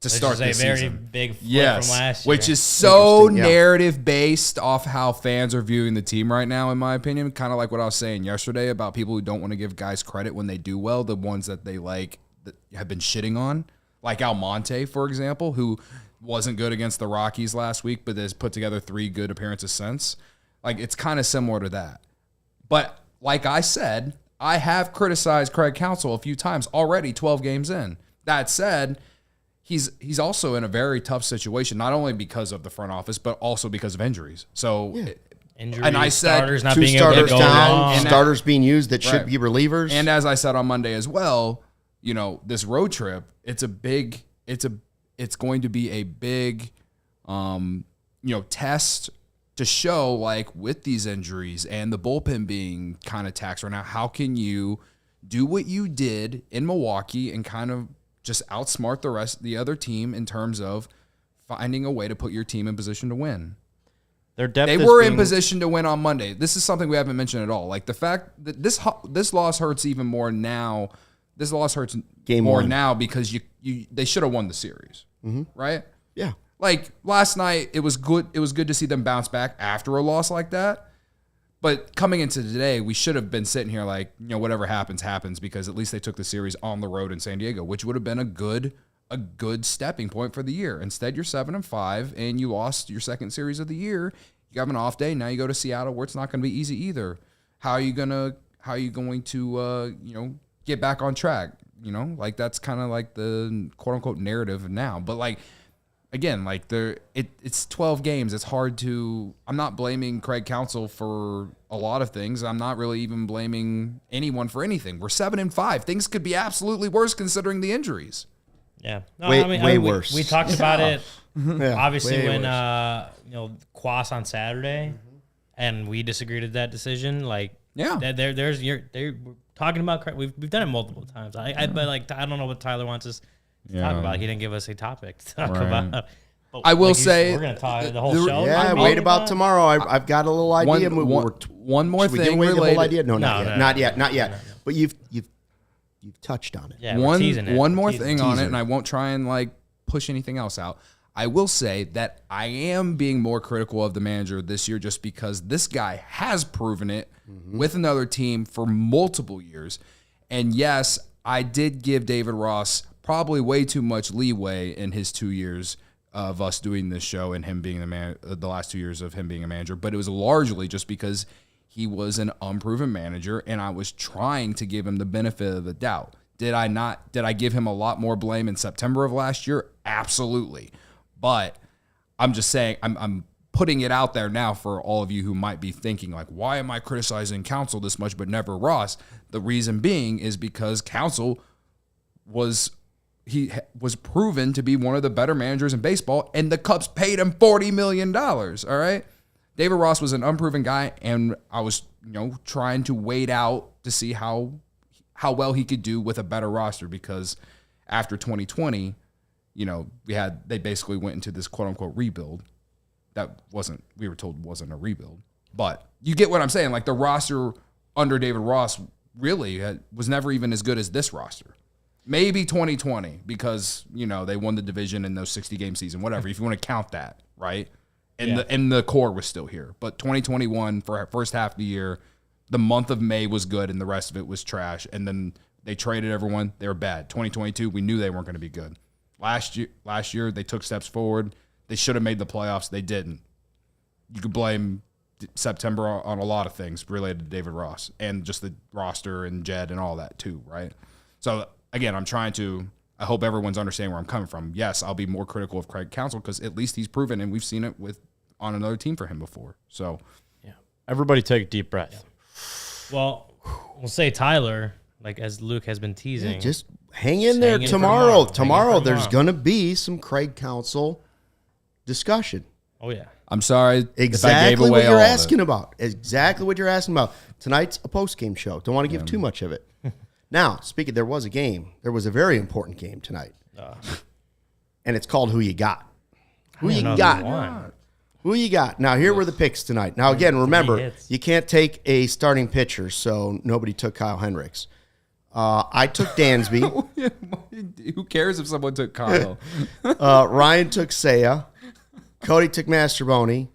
to start
this
this
a very
season.
big flip from last year.
Which is so
Interesting, yeah.
narrative based off how fans are viewing the team right now, in my opinion. Kind of like what I was saying yesterday about people who don't want to give guys credit when they do well, the ones that they like that have been shitting on, like Almonte, for example, who wasn't good against the Rockies last week, but has put together 3 good appearances since. Like, it's kind of similar to that. But like I said, I have criticized Craig Counsell a few times already, 12 games in. That said, he's also in a very tough situation, not only because of the front office, but also because of injuries. So,
Injuries,
and I said
starters not
2
being able to
starters
go
down,
long.
starters being used that should
Right.
be relievers.
and as I said on Monday as well, this road trip, it's going to be a big, test to show, like, with these injuries and the bullpen being kind of taxed right now, how can you do what you did in Milwaukee and kind of just outsmart the other team in terms of finding a way to put your team in position to win?
Their depth
They
is
were in
being-
position to win on Monday. This is something we haven't mentioned at all. Like, the fact that this loss hurts even more now. This loss hurts
Game
more
one.
now because they should have won the series, right?
yeah.
Like, last night, it was good. It was good to see them bounce back after a loss like that. But coming into today, we should have been sitting here like, whatever happens, happens, because at least they took the series on the road in San Diego, which would have been a good stepping point for the year. Instead, you're 7-5, and you lost your second series of the year. You have an off day. Now you go to Seattle, where it's not going to be easy either. How are you going to get back on track? Like, that's kind of like the quote unquote narrative now. But like, again, like, it's 12 games. It's hard to. I'm not blaming Craig Counsell for a lot of things. I'm not really even blaming anyone for anything. We're 7-5. Things could be absolutely worse considering the injuries.
Yeah, no,
Way worse.
We talked about it obviously
way
when
worse.
Quas on Saturday, and we disagreed with that decision. Like,
Yeah.
they're talking about. We've done it multiple times. But I don't know what Tyler wants us to talk about. He didn't give us a topic to talk about. But
I will
like you
say-
said, we're gonna talk the whole show.
Yeah,
maybe
wait about tomorrow. I've got a little idea.
One more
Should we give
thing
away the whole
related.
idea? No,
No,
not yet. But you've touched on it.
Yeah, we're teasing it.
One more
Teasing
thing
it.
on it, and I won't try and like push anything else out. I will say that I am being more critical of the manager this year just because this guy has proven it with another team for multiple years. And yes, I did give David Ross probably way too much leeway in his 2 years of us doing this show and him being the last 2 years of him being a manager. But it was largely just because he was an unproven manager, and I was trying to give him the benefit of the doubt. Did I give him a lot more blame in September of last year? Absolutely. But I'm just saying, I'm putting it out there now for all of you who might be thinking, like, why am I criticizing Counsell this much but never Ross? The reason being is because Counsell was proven to be one of the better managers in baseball, and the Cubs paid him $40 million, all right? David Ross was an unproven guy, and I was, trying to wait out to see how well he could do with a better roster, because after 2020, they basically went into this quote unquote rebuild. We were told wasn't a rebuild, but you get what I'm saying. Like, the roster under David Ross really was never even as good as this roster. Maybe 2020 because, they won the division in those 60-game season, whatever, if you want to count that, right? And the core was still here. But 2021, for our first half of the year, the month of May was good and the rest of it was trash. And then they traded everyone. They were bad. 2022, we knew they weren't going to be good. Last year, they took steps forward. They should have made the playoffs. They didn't. You could blame September on a lot of things related to David Ross and just the roster and Jed and all that too, right? So, again, I hope everyone's understanding where I'm coming from. Yes, I'll be more critical of Craig Counsell because at least he's proven, and we've seen it with on another team for him before. So,
Yeah. Everybody take a deep breath.
Well, we'll say Tyler, like as Luke has been teasing.
Just hang in there
hang in for
tomorrow.
tomorrow. Hang in for
There's
tomorrow.
going to be some Craig Counsell discussion.
Oh, yeah.
I'm sorry if I gave
Exactly
away
what you're
all of
asking
it.
about. Exactly what you're asking about. Tonight's a post-game show. Don't want to give too much of it. Now, speaking, there was a game. There was a very important game tonight. And it's called Who You Got. Who you got? Who you got? Now, here were the picks tonight. Now, again, remember,
hits.
you can't take a starting pitcher, so nobody took Kyle Hendricks. I took Dansby.
Who cares if someone took Kyle?
Ryan took Seiya. Cody took Masterboni.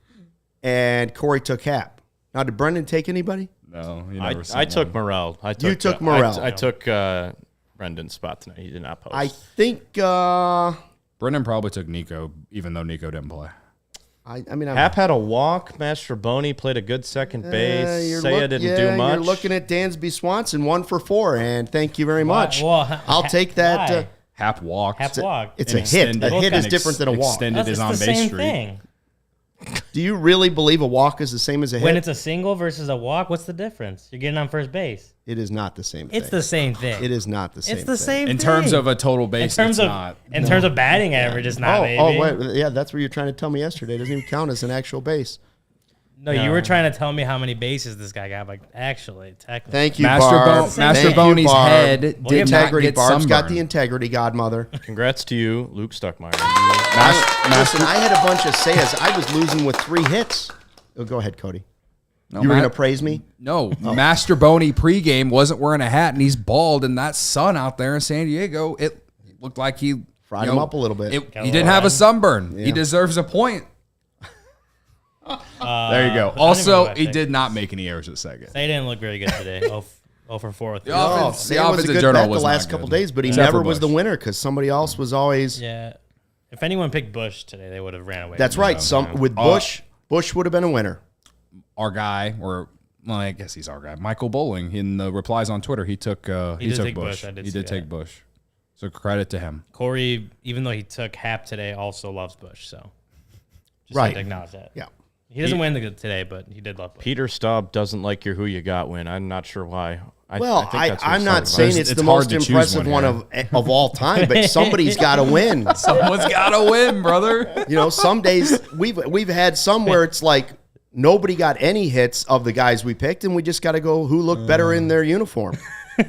And Corey took Hap. Now, did Brendan take anybody?
No,
I took Morel.
You took Morel.
I took Brendan's spot tonight. He did not post.
I think
Brendan probably took Nico, even though Nico didn't play.
I mean,
Hap had a walk. Mastroboni played a good second base. Seiya didn't do much.
You're looking at Dansby Swanson, 1 for 4, and thank you very much.
Well,
I'll take that.
why?
Hap walked.
Hap walk.
It's a hit. A hit is different than a walk.
Extended his on base streak.
Thing.
Do you really believe a walk is the same as a hit?
When it's a single versus a walk, what's the difference? You're getting on first base.
It is not the same thing.
It's the same thing.
It is not the same
It's the same
In
thing.
terms of a total base,
in terms
it's
of
not.
in terms of batting average, it's not.
Oh,
baby.
wait. Yeah, that's what you're trying to tell me yesterday. It doesn't even count as an actual base.
No, you were trying to tell me how many bases this guy got. Like, actually, technically.
Thank you,
Master
Barb. Thank you,
Boni's
Barb.
head
The
did not
integrity.
get
Barb's got
sunburned.
the integrity, godmother.
Congrats to you, Luke Stuckmeyer.
Listen, I had a bunch of sayas. I was losing with 3 hits. Oh, go ahead, Cody.
No,
You were going
Matt-
to praise me?
No, Master Boni pregame wasn't wearing a hat, and he's bald, and that sun out there in San Diego, it looked like he
Fried him up a little bit.
He didn't have a sunburn. He deserves a point.
There you go.
I don't even know
Also,
what I
he
think.
did not make any errors at second.
They didn't look very good today. 0 for 4 with
The
Oh,
offense-
Sam
the
was a
offensive
good
journal
bet the
was
last
not
couple
good.
days, but he
Except
never
for
was the
Busch.
winner because somebody else was always.
Yeah. If anyone picked Busch today, they would have ran away.
That's
with it.
right. With Busch, Busch would have been a winner.
Our guy, or well, I guess he's our guy, Michael Bowling. In the replies on Twitter, he took
He did
took
take
Busch.
Busch. I did
He
see
did take
that.
Busch. So credit to him.
Corey, even though he took Hap today, also loves Busch. So just
Right.
had to acknowledge that.
Yeah.
He doesn't win today, but he did love Busch.
Peter Staub doesn't like your who you got win. I'm not sure why.
Well,
think that's what
I'm
he's
not
talking
saying
about.
it's
It's
the
hard
most
to choose
impressive
one
one of all time, but somebody's got to win.
Someone's got to win, brother.
You know, some days we've had some where it's like nobody got any hits of the guys we picked, and we just got to go who looked better in their uniform.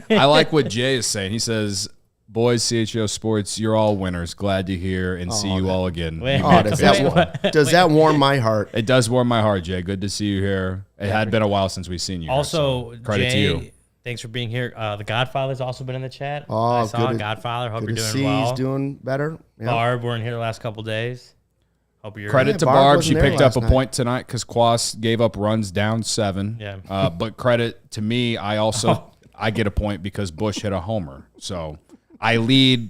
I like what Jay is saying. He says, "Boys, CHGO Sports, you're all winners. Glad to hear and see you all again."
Wait.
You
Oh,
make
does
the best one."
that warm my heart?
It does warm my heart, Jay. Good to see you here. It had been a while since we've seen you. here,
Also,
so credit
Jay,
to you.
thanks for being here. The Godfather's also been in the chat.
Oh,
I saw
good to-
Godfather. Hope
Good
you're
to
doing
see
well.
he's doing better. Yeah.
Barb weren't here the last couple days. Hope you're
Credit to
Barb
Barb.
wasn't
She
there
picked up
last
a
night.
point tonight because Quas gave up runs down 7.
Yeah.
But credit to me, I also I get a point because Busch hit a homer. So I lead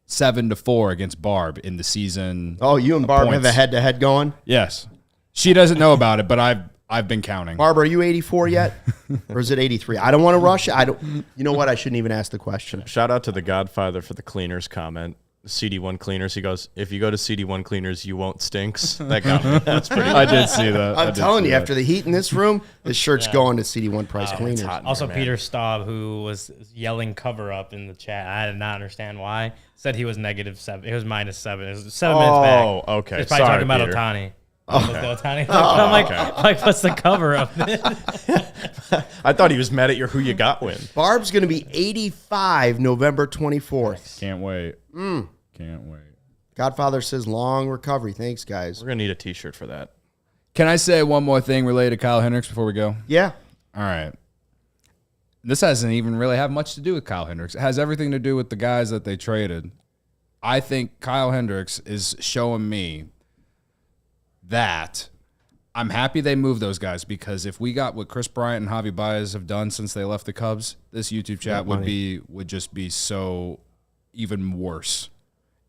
7-4 against Barb in the season.
Oh, you and Barb have
points.
a head-to-head going?
Yes. She doesn't know about it, but I've been counting.
Barb, are you 84 yet? Or is it 83? I don't want to rush it. I don't. You know what? I shouldn't even ask the question.
Shout out to the Godfather for the cleaners comment. CD1 cleaners. He goes, if you go to CD1 cleaners, you won't stinks. That got me. That's pretty good.
I did see that.
I'm telling you, after the heat in this room, this shirt's going to CD1 Price Cleaners.
hot.
Also,
man.
Peter Staub, who was yelling cover up in the chat, I did not understand why, said he was -7. It was -7. It was 7 minutes back.
Oh, okay.
He's probably
Sorry,
talking about
Peter.
Otani. Was the Otani? I'm like, what's the cover up?
I thought he was mad at your who you got win.
Barb's going to be 85 November 24th.
Can't wait. Can't wait.
Godfather says long recovery. Thanks, guys.
We're going to need a t-shirt for that.
Can I say one more thing related to Kyle Hendricks before we go?
Yeah.
All right. This doesn't even really have much to do with Kyle Hendricks. It has everything to do with the guys that they traded. I think Kyle Hendricks is showing me that I'm happy they moved those guys, because if we got what Chris Bryant and Javi Baez have done since they left the Cubs, this YouTube chat would just be so even worse.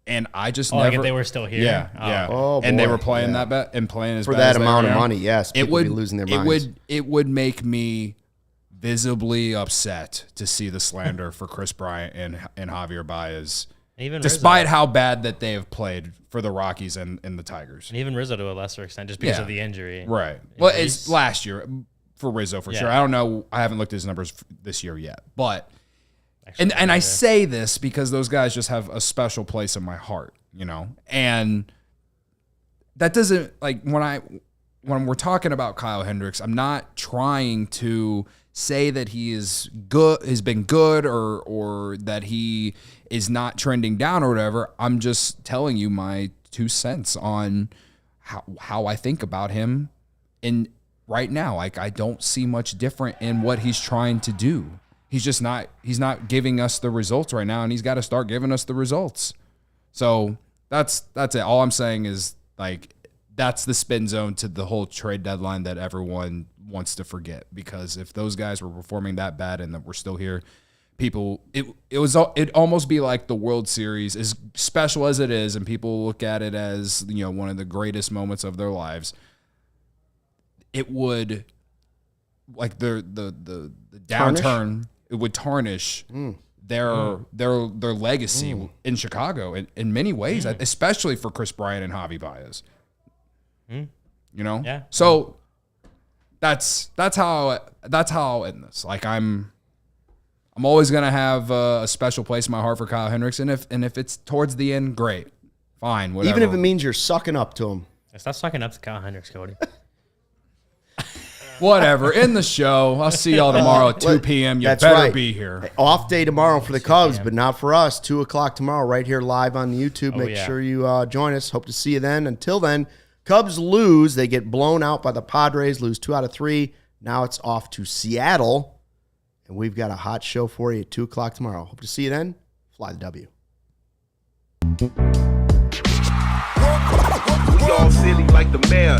And I just
Like
never.
if they were still here.
Yeah,
Oh.
yeah.
Oh,
and they
boy,
were playing
yeah.
that bet and playing as
For
bad
that
as they
amount
are
of
now.
money, yes, people would be losing their minds.
It would make me visibly upset to see the slander for Chris Bryant and Javier Baez
Even
despite
Rizzo.
how bad that they have played for the Rockies and the Tigers.
And even Rizzo to a lesser extent, just because
Yeah.
of the injury.
Right. Well, it's last year for Rizzo for
Yeah.
sure. I don't know. I haven't looked at his numbers this year yet, but
Actually,
and I say this because those guys just have a special place in my heart, and that doesn't like when we're talking about Kyle Hendricks, I'm not trying to say that he is good, has been good, or that he is not trending down or whatever. I'm just telling you my 2 cents on how I think about him. And right now, like I don't see much different in what he's trying to do. He's not giving us the results right now, and he's got to start giving us the results. So that's it. All I'm saying is like that's the spin zone to the whole trade deadline that everyone wants to forget, because if those guys were performing that bad and that we're still here, it'd almost be like the World Series, as special as it is, and people look at it as one of the greatest moments of their lives. It would like the downturn. It would tarnish their legacy in Chicago in many ways, especially for Chris Bryant and Javi Baez.
Yeah.
So that's how I'll end this. Like I'm always gonna have a special place in my heart for Kyle Hendricks, and if it's towards the end, great, fine, whatever.
Even if it means you're sucking up to him.
Stop sucking up to Kyle Hendricks, Cody.
Whatever. In the show. I'll see y'all tomorrow at 2 p.m. You
That's
better
right.
be here.
Off day tomorrow for the Cubs, but not for us. 2 o'clock tomorrow, right here live on YouTube. Make sure you join us. Hope to see you then. Until then, Cubs lose. They get blown out by the Padres, lose 2 out of 3. Now it's off to Seattle, and we've got a hot show for you at 2 o'clock tomorrow. Hope to see you then. Fly the W.
We all silly like the mayor.